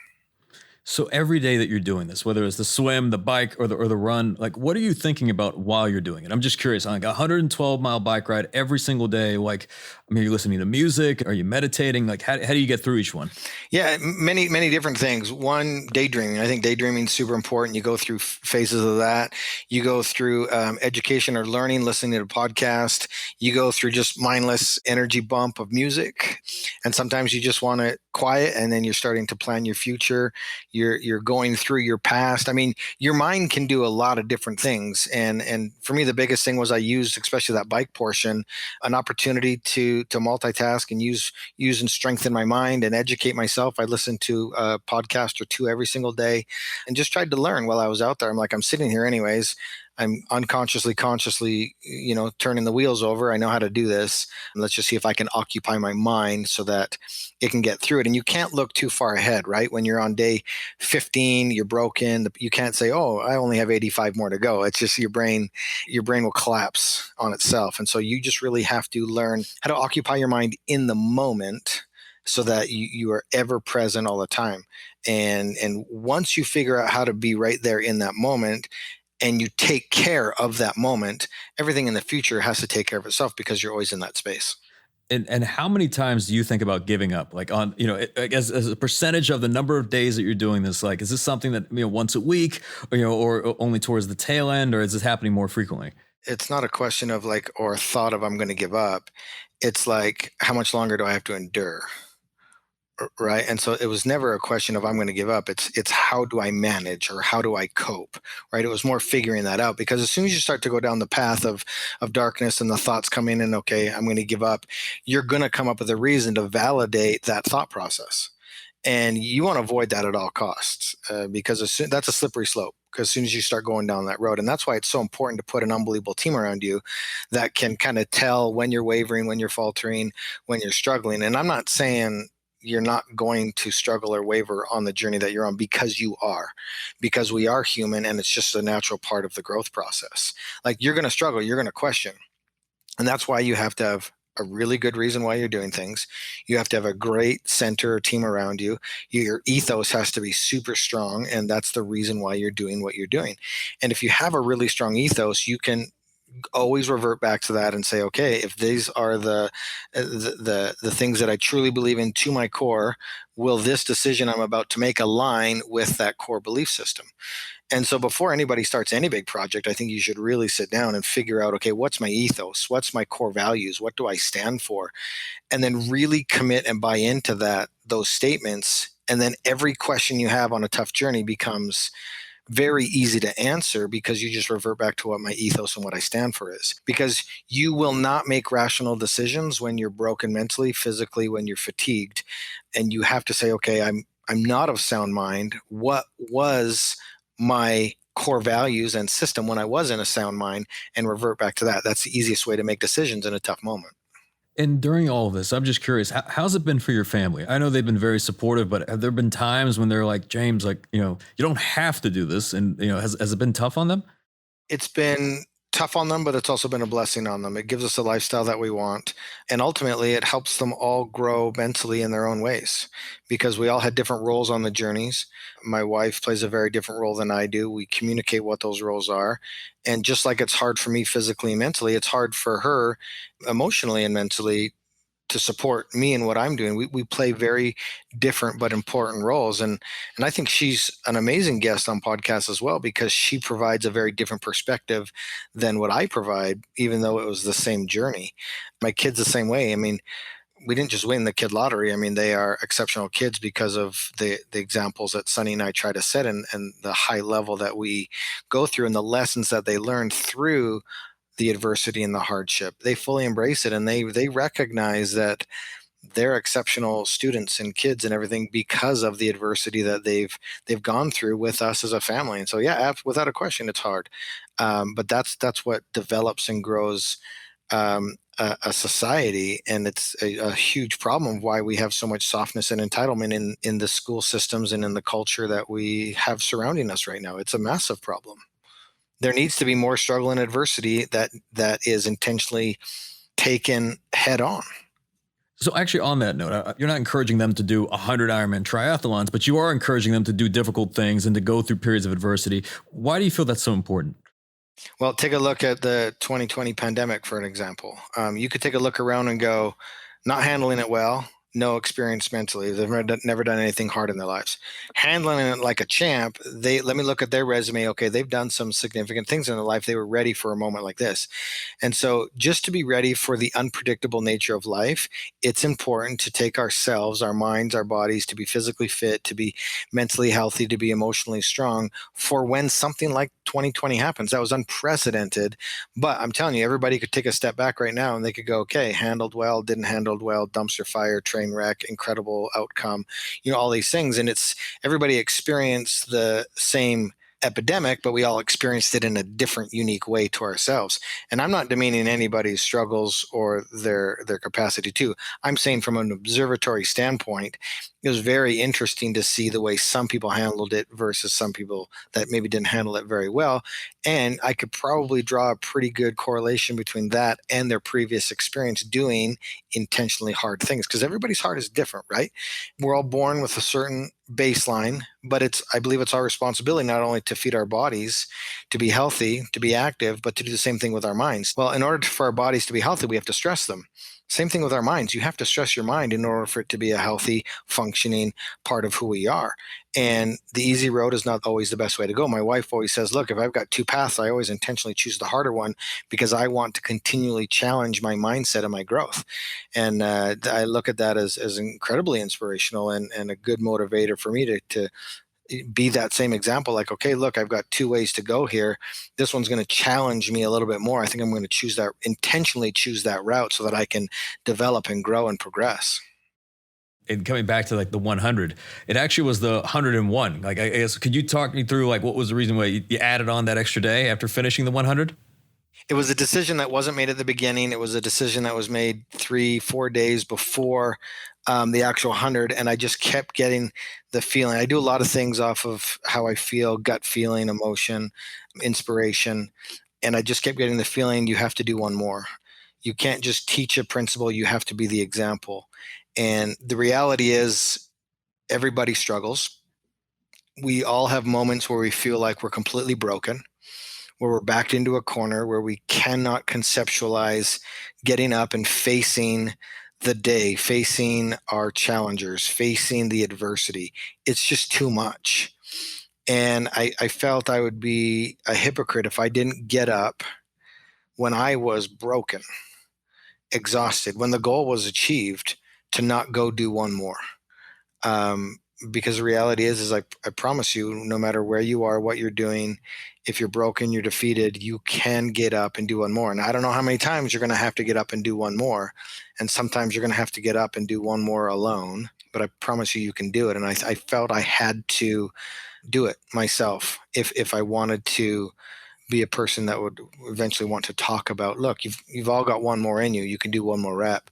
S2: So every day that you're doing this, whether it's the swim, the bike, or the run, like what are you thinking about while you're doing it? I'm just curious. On like a 112-mile bike ride every single day, like, I mean, are you listening to music? Are you meditating? Like, how do you get through each one?
S4: Yeah, many different things. One, daydreaming. I think daydreaming is super important. You go through phases of that. You go through education or learning, listening to a podcast. You go through just mindless energy bump of music, and sometimes you just want to quiet, and then you're starting to plan your future. You're going through your past. I mean, your mind can do a lot of different things, and for me, the biggest thing was I used, especially that bike portion, an opportunity to multitask and use and strengthen my mind and educate myself. I listened to a podcast or two every single day and just tried to learn while I was out there. I'm like, I'm sitting here anyways. I'm consciously, turning the wheels over. I know how to do this. And let's just see if I can occupy my mind so that it can get through it. And you can't look too far ahead, right? When you're on day 15, you're broken. You can't say, oh, I only have 85 more to go. It's just your brain will collapse on itself. And so you just really have to learn how to occupy your mind in the moment so that you are ever present all the time. And once you figure out how to be right there in that moment, and you take care of that moment, everything in the future has to take care of itself because you're always in that space.
S2: And how many times do you think about giving up? Like on, as a percentage of the number of days that you're doing this, like, is this something that, once a week or only towards the tail end, or is this happening more frequently?
S4: It's not a question of like, or a thought of I'm going to give up. It's like, how much longer do I have to endure? Right. And so it was never a question of I'm going to give up. It's how do I manage or how do I cope? Right. It was more figuring that out, because as soon as you start to go down the path of darkness and the thoughts come in and, okay, I'm going to give up, you're going to come up with a reason to validate that thought process. And you want to avoid that at all costs, because that's a slippery slope. Because as soon as you start going down that road, and that's why it's so important to put an unbelievable team around you that can kind of tell when you're wavering, when you're faltering, when you're struggling. And I'm not saying you're not going to struggle or waver on the journey that you're on, because you are, because we are human and it's just a natural part of the growth process. Like, you're going to struggle, you're going to question. And that's why you have to have a really good reason why you're doing things. You have to have a great center or team around you. Your ethos has to be super strong. And that's the reason why you're doing what you're doing. And if you have a really strong ethos, you can always revert back to that and say, okay, if these are the things that I truly believe in to my core, will this decision I'm about to make align with that core belief system? And so before anybody starts any big project, I think you should really sit down and figure out, okay, what's my ethos? What's my core values? What do I stand for? And then really commit and buy into those statements. And then every question you have on a tough journey becomes very easy to answer, because you just revert back to what my ethos and what I stand for is. Because you will not make rational decisions when you're broken mentally, physically, when you're fatigued. And you have to say, okay, I'm not of sound mind. What was my core values and system when I was in a sound mind, and revert back to that. That's the easiest way to make decisions in a tough moment.
S2: And during all of this, I'm just curious, how's it been for your family? I know they've been very supportive, but have there been times when they're like, James, like, you don't have to do this? And, has it been tough on them?
S4: It's been tough on them, but it's also been a blessing on them. It gives us a lifestyle that we want. And ultimately, it helps them all grow mentally in their own ways, because we all had different roles on the journeys. My wife plays a very different role than I do. We communicate what those roles are. And just like it's hard for me physically and mentally, it's hard for her emotionally and mentally to support me in what I'm doing. We play very different but important roles. And I think she's an amazing guest on podcasts as well, because she provides a very different perspective than what I provide, even though it was the same journey. My kids the same way. I mean, we didn't just win the kid lottery. I mean, they are exceptional kids because of the examples that Sonny and I try to set, and the high level that we go through, and the lessons that they learn through the adversity and the hardship. They fully embrace it, and they recognize that they're exceptional students and kids and everything because of the adversity that they've gone through with us as a family. And so, yeah, without a question, it's hard, but that's what develops and grows a society. And it's a huge problem of why we have so much softness and entitlement in the school systems and in the culture that we have surrounding us right now. It's a massive problem. There needs to be more struggle and adversity that is intentionally taken head on.
S2: So actually on that note, you're not encouraging them to do 100 Ironman triathlons, but you are encouraging them to do difficult things and to go through periods of adversity. Why do you feel that's so important?
S4: Well, take a look at the 2020 pandemic, for an example. You could take a look around and go, not handling it well, no experience mentally. They've never done anything hard in their lives. Handling it like a champ, let me look at their resume. Okay, they've done some significant things in their life. They were ready for a moment like this. And so just to be ready for the unpredictable nature of life, it's important to take ourselves, our minds, our bodies, to be physically fit, to be mentally healthy, to be emotionally strong for when something like 2020 happens. That was unprecedented. But I'm telling you, everybody could take a step back right now and they could go, okay, handled well, didn't handled well, dumpster fire, train wreck, incredible outcome, all these things. And it's everybody experienced the same epidemic, but we all experienced it in a different, unique way to ourselves. And I'm not demeaning anybody's struggles or their capacity to. I'm saying from an observatory standpoint, it was very interesting to see the way some people handled it versus some people that maybe didn't handle it very well. And I could probably draw a pretty good correlation between that and their previous experience doing intentionally hard things, because everybody's heart is different, right? We're all born with a certain baseline, but I believe it's our responsibility not only to feed our bodies, to be healthy, to be active, but to do the same thing with our minds. Well, in order for our bodies to be healthy, we have to stress them. Same thing with our minds. You have to stress your mind in order for it to be a healthy, functioning part of who we are. And the easy road is not always the best way to go. My wife always says, look, if I've got two paths, I always intentionally choose the harder one because I want to continually challenge my mindset and my growth. And I look at that as incredibly inspirational and a good motivator for me to be that same example. Like, okay, look, I've got two ways to go here. This one's going to challenge me a little bit more. I think I'm going to intentionally choose that route so that I can develop and grow and progress.
S2: And coming back to like the 100, it actually was the 101. Like, I guess, could you talk me through like what was the reason why you added on that extra day after finishing the 100?
S4: It was a decision that wasn't made at the beginning. It was a decision that was made 3-4 days before the actual 100. And I just kept getting the feeling. I do a lot of things off of how I feel, gut feeling, emotion, inspiration. And I just kept getting the feeling you have to do one more. You can't just teach a principle. You have to be the example. And the reality is everybody struggles. We all have moments where we feel like we're completely broken, where we're backed into a corner, where we cannot conceptualize getting up and facing the day, facing our challengers, facing the adversity. It's just too much. And I felt I would be a hypocrite if I didn't get up when I was broken, exhausted, when the goal was achieved, to not go do one more. Because the reality is I promise you, no matter where you are, what you're doing, if you're broken, you're defeated, you can get up and do one more. And I don't know how many times you're going to have to get up and do one more. And sometimes you're going to have to get up and do one more alone. But I promise you, you can do it. And I felt I had to do it myself if I wanted to be a person that would eventually want to talk about, look, you've all got one more in you. You can do one more rep.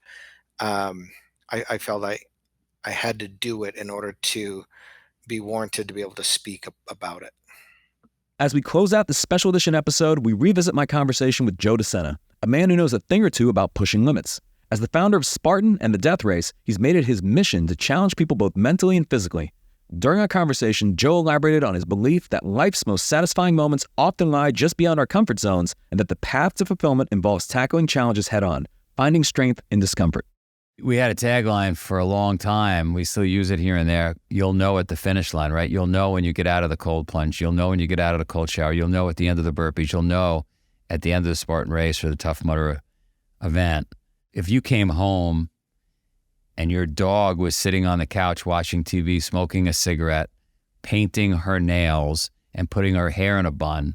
S4: I felt I had to do it in order to be warranted to be able to speak about it.
S3: As we close out this special edition episode, we revisit my conversation with Joe Sena, a man who knows a thing or two about pushing limits. As the founder of Spartan and the Death Race, he's made it his mission to challenge people both mentally and physically. During our conversation, Joe elaborated on his belief that life's most satisfying moments often lie just beyond our comfort zones and that the path to fulfillment involves tackling challenges head-on, finding strength in discomfort.
S6: We had a tagline for a long time. We still use it here and there. You'll know at the finish line, right? You'll know when you get out of the cold plunge. You'll know when you get out of the cold shower. You'll know at the end of the burpees. You'll know at the end of the Spartan race or the Tough Mudder event. If you came home and your dog was sitting on the couch watching TV, smoking a cigarette, painting her nails, and putting her hair in a bun,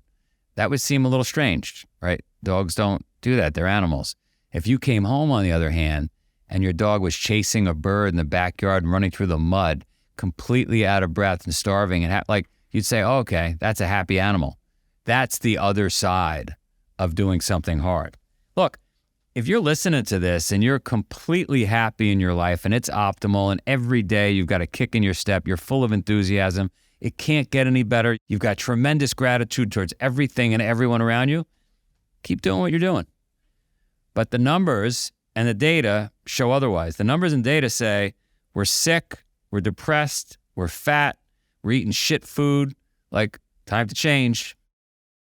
S6: that would seem a little strange, right? Dogs don't do that. They're animals. If you came home, on the other hand, and your dog was chasing a bird in the backyard and running through the mud, completely out of breath and starving, and you'd say, oh, okay, that's a happy animal. That's the other side of doing something hard. Look, if you're listening to this and you're completely happy in your life and it's optimal and every day you've got a kick in your step, you're full of enthusiasm, it can't get any better, you've got tremendous gratitude towards everything and everyone around you, keep doing what you're doing. But the numbers And the data show otherwise. The numbers and data say we're sick, we're depressed, we're fat, we're eating shit food. Like, time to change.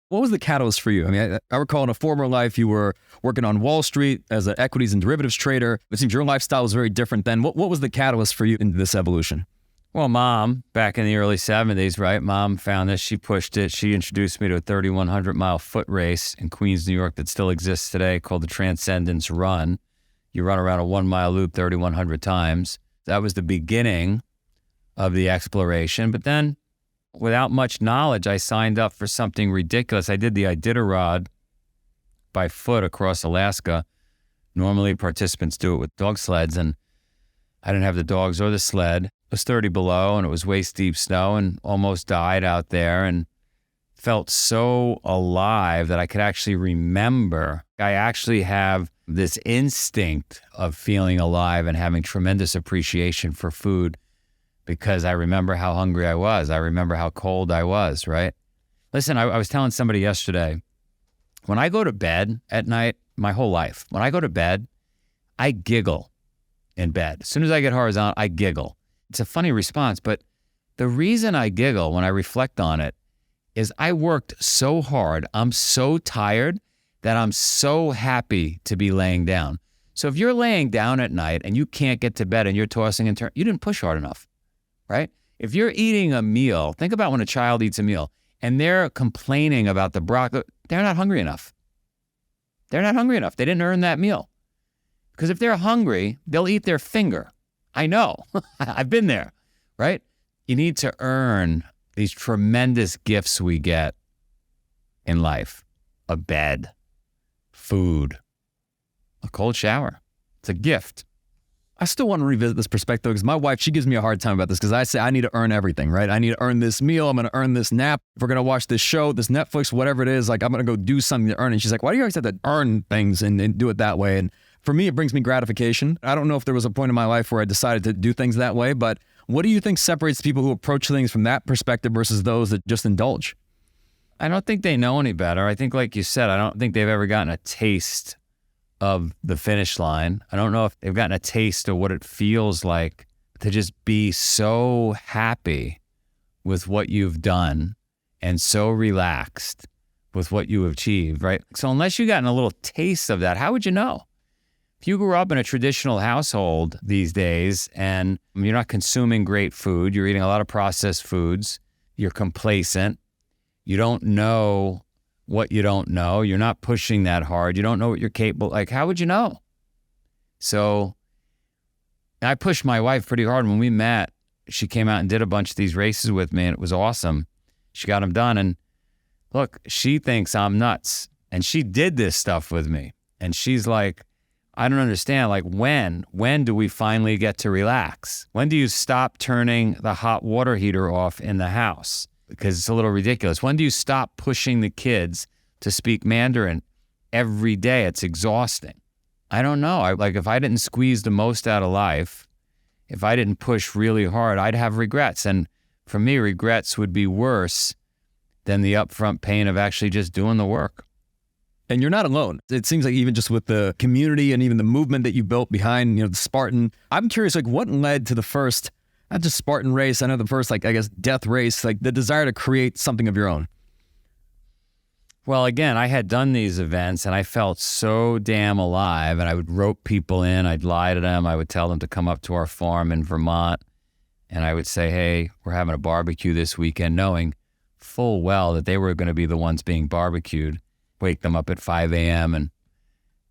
S3: What was the catalyst for you? I mean, I recall in a former life, you were working on Wall Street as an equities and derivatives trader. It seems your lifestyle was very different then. What was the catalyst for you in this evolution?
S6: Well, Mom, back in the early 70s, right? Mom found this. She pushed it. She introduced me to a 3,100-mile foot race in Queens, New York that still exists today called the Transcendence Run. You run around a 1-mile loop 3,100 times. That was the beginning of the exploration. But then, without much knowledge, I signed up for something ridiculous. I did the Iditarod by foot across Alaska. Normally, participants do it with dog sleds, and I didn't have the dogs or the sled. It was 30 below, and it was waist-deep snow, and almost died out there, and felt so alive that I could actually remember. I actually have this instinct of feeling alive and having tremendous appreciation for food because I remember how hungry I was. I remember how cold I was, right? Listen, I was telling somebody yesterday, when I go to bed at night, my whole life, when I go to bed, I giggle in bed. As soon as I get horizontal, I giggle. It's a funny response, but the reason I giggle when I reflect on it is I worked so hard. I'm so tired that I'm so happy to be laying down. So if you're laying down at night and you can't get to bed and you're tossing and turning, you didn't push hard enough, right? If you're eating a meal, think about when a child eats a meal and they're complaining about the broccoli, they're not hungry enough. They're not hungry enough. They didn't earn that meal. Because if they're hungry, they'll eat their finger. I know. I've been there, right? You need to earn these tremendous gifts we get in life. A bed, food, a cold shower. It's a gift.
S3: I still want to revisit this perspective because my wife, she gives me a hard time about this because I say I need to earn everything, right? I need to earn this meal. I'm going to earn this nap. If we're going to watch this show, this Netflix, whatever it is, like I'm going to go do something to earn it. She's like, why do you always have to earn things and do it that way? And for me, it brings me gratification. I don't know if there was a point in my life where I decided to do things that way, but what do you think separates people who approach things from that perspective versus those that just indulge?
S6: I don't think they know any better. I think, like you said, I don't think they've ever gotten a taste of the finish line. I don't know if they've gotten a taste of what it feels like to just be so happy with what you've done and so relaxed with what you have achieved, right? So unless you've gotten a little taste of that, how would you know? If you grew up in a traditional household these days and you're not consuming great food, you're eating a lot of processed foods, you're complacent, you don't know what you don't know, you're not pushing that hard, you don't know what you're capable, like how would you know? So I pushed my wife pretty hard. When we met, she came out and did a bunch of these races with me and it was awesome. She got them done and look, she thinks I'm nuts and she did this stuff with me. And she's like, I don't understand, like when do we finally get to relax? When do you stop turning the hot water heater off in the house? Because it's a little ridiculous. When do you stop pushing the kids to speak Mandarin every day? It's exhausting. I don't know. If I didn't squeeze the most out of life, if I didn't push really hard, I'd have regrets. And for me, regrets would be worse than the upfront pain of actually just doing the work.
S3: And you're not alone. It seems like even just with the community and even the movement that you built behind, the Spartan, I'm curious, like what led to the first, not just Spartan race, I know the first, death race, like the desire to create something of your own?
S6: Well, again, I had done these events and I felt so damn alive and I would rope people in. I'd lie to them. I would tell them to come up to our farm in Vermont and I would say, hey, we're having a barbecue this weekend, knowing full well that they were going to be the ones being barbecued. Wake them up at 5 a.m. And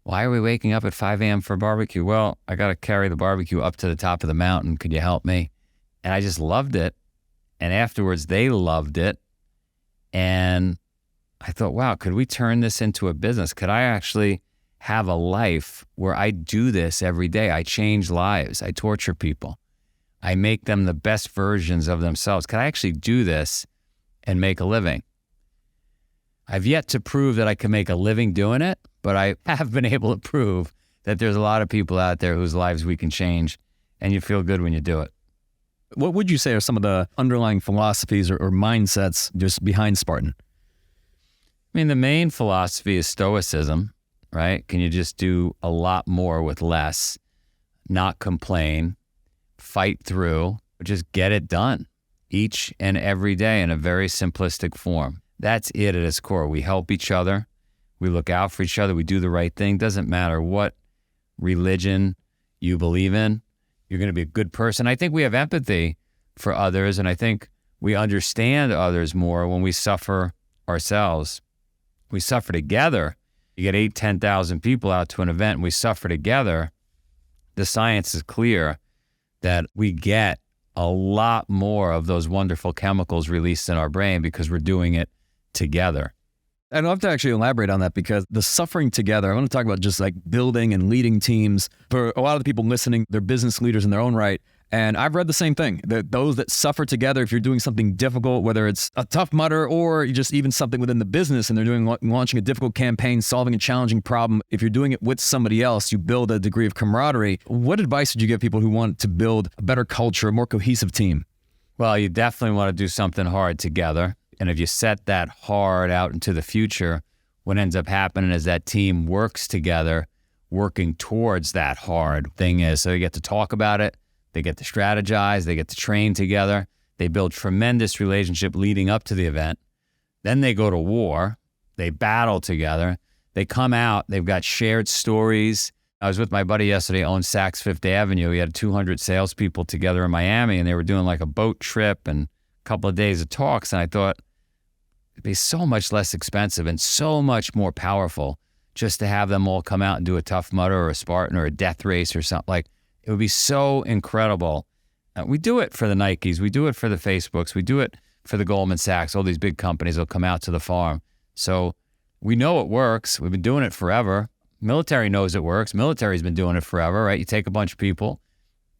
S6: why are we waking up at 5 a.m. for a barbecue? Well, I got to carry the barbecue up to the top of the mountain. Could you help me? And I just loved it. And afterwards, they loved it. And I thought, wow, could we turn this into a business? Could I actually have a life where I do this every day? I change lives. I torture people. I make them the best versions of themselves. Could I actually do this and make a living? I've yet to prove that I can make a living doing it, but I have been able to prove that there's a lot of people out there whose lives we can change, and you feel good when you do it.
S3: What would you say are some of the underlying philosophies or mindsets just behind Spartan?
S6: I mean, the main philosophy is stoicism, right? Can you just do a lot more with less, not complain, fight through, just get it done each and every day in a very simplistic form? That's it at its core. We help each other. We look out for each other. We do the right thing. Doesn't matter what religion you believe in. You're going to be a good person. I think we have empathy for others, and I think we understand others more when we suffer ourselves. We suffer together. You get 8,000, 10,000 people out to an event, and we suffer together. The science is clear that we get a lot more of those wonderful chemicals released in our brain because we're doing it together.
S3: I'd love to actually elaborate on that, because the suffering together, I want to talk about just like building and leading teams. For a lot of the people listening, they're business leaders in their own right. And I've read the same thing, that those that suffer together, if you're doing something difficult, whether it's a Tough Mudder or just even something within the business, and they're launching a difficult campaign, solving a challenging problem, if you're doing it with somebody else, you build a degree of camaraderie. What advice would you give people who want to build a better culture, a more cohesive team?
S6: Well, you definitely want to do something hard together. And if you set that hard out into the future, what ends up happening is that team works together, working towards that hard thing is. So you get to talk about it. They get to strategize, they get to train together, they build tremendous relationship leading up to the event. Then they go to war, they battle together, they come out, they've got shared stories. I was with my buddy yesterday, owns Saks Fifth Avenue. He had 200 salespeople together in Miami, and they were doing like a boat trip and a couple of days of talks. And I thought, it'd be so much less expensive and so much more powerful just to have them all come out and do a Tough Mudder or a Spartan or a death race or something. Like, it would be so incredible. We do it for the Nikes. We do it for the Facebooks. We do it for the Goldman Sachs. All these big companies will come out to the farm. So we know it works. We've been doing it forever. Military knows it works. Military's been doing it forever, right? You take a bunch of people,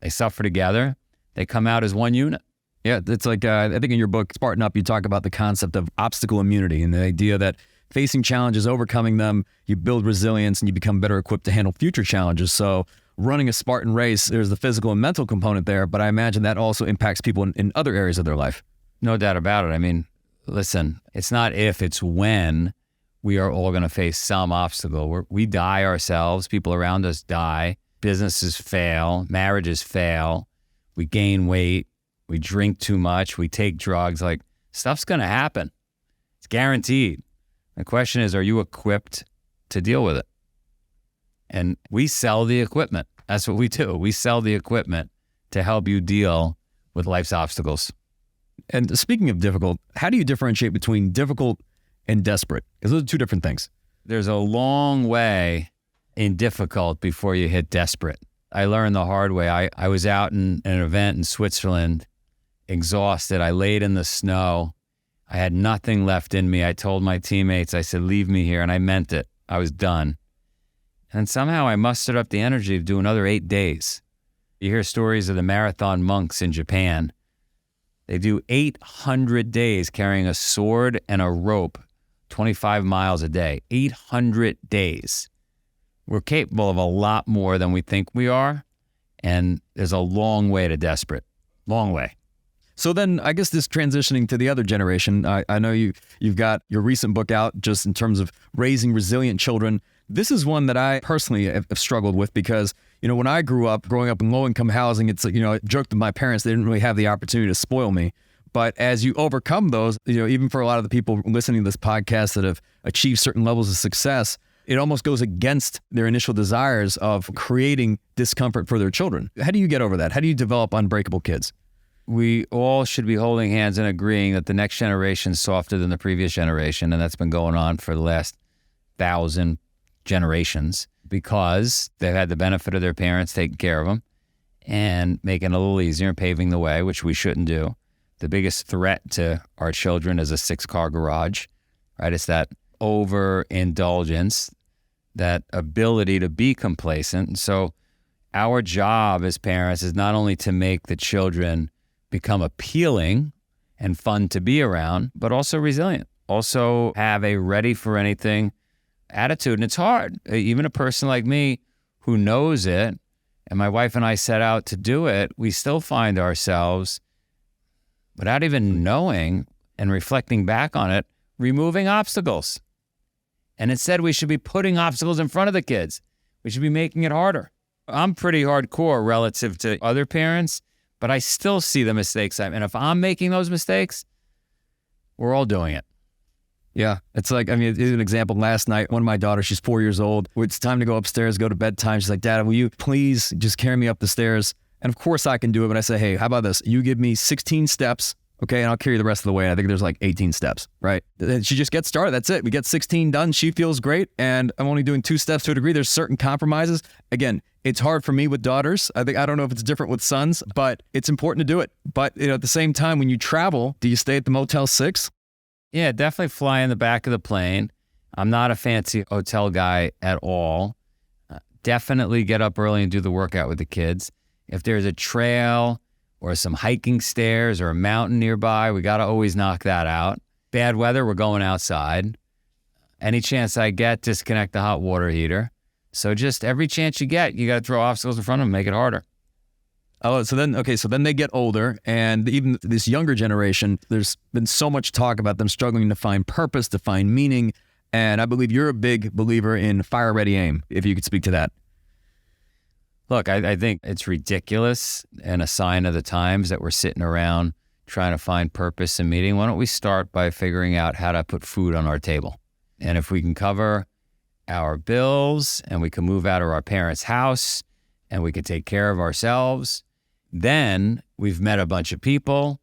S6: they suffer together, they come out as one unit.
S3: Yeah, it's like, I think in your book, Spartan Up, you talk about the concept of obstacle immunity and the idea that facing challenges, overcoming them, you build resilience and you become better equipped to handle future challenges. So running a Spartan race, there's the physical and mental component there, but I imagine that also impacts people in other areas of their life.
S6: No doubt about it. I mean, listen, it's not if, it's when we are all going to face some obstacle. We die ourselves. People around us die. Businesses fail. Marriages fail. We gain weight. We drink too much. We take drugs. Like, stuff's going to happen. It's guaranteed. The question is, are you equipped to deal with it? And we sell the equipment. That's what we do. We sell the equipment to help you deal with life's obstacles.
S3: And speaking of difficult, how do you differentiate between difficult and desperate? Because those are two different things.
S6: There's a long way in difficult before you hit desperate. I learned the hard way. I was out in an event in Switzerland, exhausted. I laid in the snow. I had nothing left in me. I told my teammates, I said, leave me here. And I meant it. I was done. And somehow I mustered up the energy to do another 8 days. You hear stories of the marathon monks in Japan. They do 800 days carrying a sword and a rope, 25 miles a day, 800 days. We're capable of a lot more than we think we are. And there's a long way to desperate, long way.
S3: So then I guess this transitioning to the other generation, I know you've got your recent book out just in terms of raising resilient children. This is one that I personally have struggled with because, when I growing up in low-income housing, it's, I joked with my parents, they didn't really have the opportunity to spoil me. But as you overcome those, even for a lot of the people listening to this podcast that have achieved certain levels of success, it almost goes against their initial desires of creating discomfort for their children. How do you get over that? How do you develop unbreakable kids?
S6: We all should be holding hands and agreeing that the next generation is softer than the previous generation, and that's been going on for the last 1,000 generations because they've had the benefit of their parents taking care of them and making it a little easier and paving the way, which we shouldn't do. The biggest threat to our children is a 6-car garage, right? It's that overindulgence, that ability to be complacent. And so our job as parents is not only to make the children become appealing and fun to be around, but also resilient. Also have a ready for anything attitude. And it's hard. Even a person like me who knows it, and my wife and I set out to do it, we still find ourselves, without even knowing and reflecting back on it, removing obstacles. And instead, we should be putting obstacles in front of the kids. We should be making it harder. I'm pretty hardcore relative to other parents, but I still see the mistakes. And if I'm making those mistakes, we're all doing it.
S3: Yeah. It's like, I mean, here's an example. Last night, one of my daughters, she's 4 years old. It's time to go upstairs, go to bedtime. She's like, Dad, will you please just carry me up the stairs? And of course I can do it. But I say, hey, how about this? You give me 16 steps, okay, and I'll carry you the rest of the way. And I think there's like 18 steps, right? And she just gets started. That's it. We get 16 done. She feels great. And I'm only doing 2 steps to a degree. There's certain compromises. Again, it's hard for me with daughters. I don't know if it's different with sons, but it's important to do it. But at the same time, when you travel, do you stay at the Motel 6?
S6: Yeah, definitely fly in the back of the plane. I'm not a fancy hotel guy at all. Definitely get up early and do the workout with the kids. If there's a trail or some hiking stairs or a mountain nearby, we got to always knock that out. Bad weather, we're going outside. Any chance I get, disconnect the hot water heater. So just every chance you get, you got to throw obstacles in front of them, make it harder.
S3: Oh, so then they get older, and even this younger generation, there's been so much talk about them struggling to find purpose, to find meaning. And I believe you're a big believer in fire, ready, aim, if you could speak to that.
S6: Look, I think it's ridiculous and a sign of the times that we're sitting around trying to find purpose and meaning. Why don't we start by figuring out how to put food on our table? And if we can cover our bills and we can move out of our parents' house and we can take care of ourselves, then we've met a bunch of people.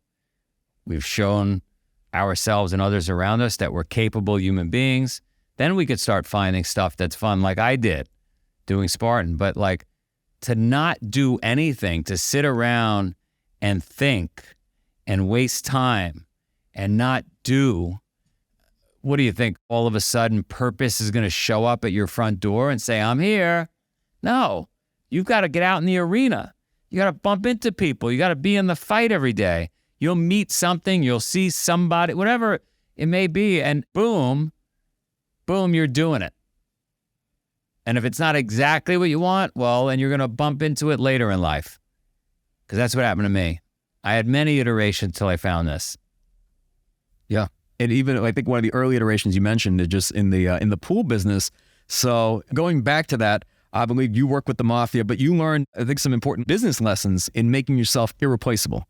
S6: We've shown ourselves and others around us that we're capable human beings. Then we could start finding stuff that's fun, like I did doing Spartan. But like, to not do anything, to sit around and think and waste time and not do, what do you think? All of a sudden, purpose is going to show up at your front door and say, I'm here? No, you've got to get out in the arena. You got to bump into people. You got to be in the fight every day. You'll meet something, you'll see somebody, whatever it may be, and boom, you're doing it. And if it's not exactly what you want, well, then you're going to bump into it later in life. Because that's what happened to me. I had many iterations till I found this.
S3: Yeah. And even, I think one of the early iterations you mentioned is just in the pool business. So going back to that, I believe you work with the mafia, but you learned, I think, some important business lessons in making yourself irreplaceable.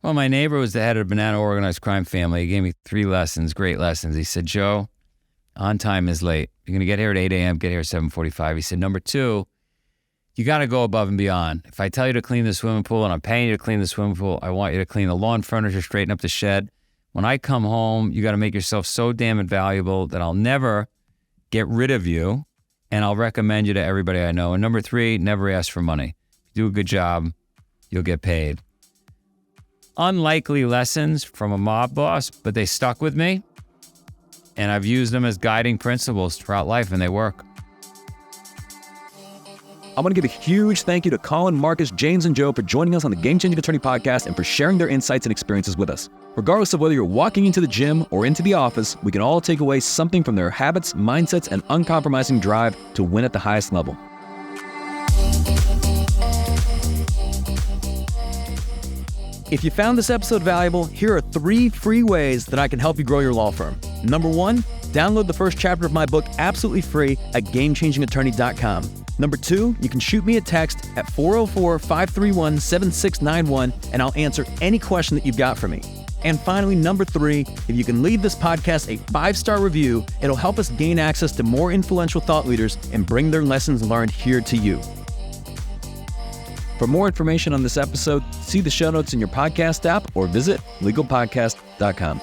S6: Well, my neighbor was the head of a banana organized crime family. He gave me 3 lessons, great lessons. He said, Joe, on time is late. You're going to get here at 8 a.m., get here at 7:45. He said, number 2, you got to go above and beyond. If I tell you to clean the swimming pool and I'm paying you to clean the swimming pool, I want you to clean the lawn furniture, straighten up the shed. When I come home, you got to make yourself so damn invaluable that I'll never get rid of you, and I'll recommend you to everybody I know. And number 3, never ask for money. If you do a good job, you'll get paid. Unlikely lessons from a mob boss, but they stuck with me. And I've used them as guiding principles throughout life, and they work.
S3: I want to give a huge thank you to Colin, Marcus, James, and Joe for joining us on the Game Changing Attorney podcast and for sharing their insights and experiences with us. Regardless of whether you're walking into the gym or into the office, we can all take away something from their habits, mindsets, and uncompromising drive to win at the highest level. If you found this episode valuable, here are 3 free ways that I can help you grow your law firm. Number 1, download the first chapter of my book absolutely free at GameChangingAttorney.com. Number 2, you can shoot me a text at 404-531-7691 and I'll answer any question that you've got for me. And finally, number 3, if you can leave this podcast a 5-star review, it'll help us gain access to more influential thought leaders and bring their lessons learned here to you. For more information on this episode, see the show notes in your podcast app or visit legalpodcast.com.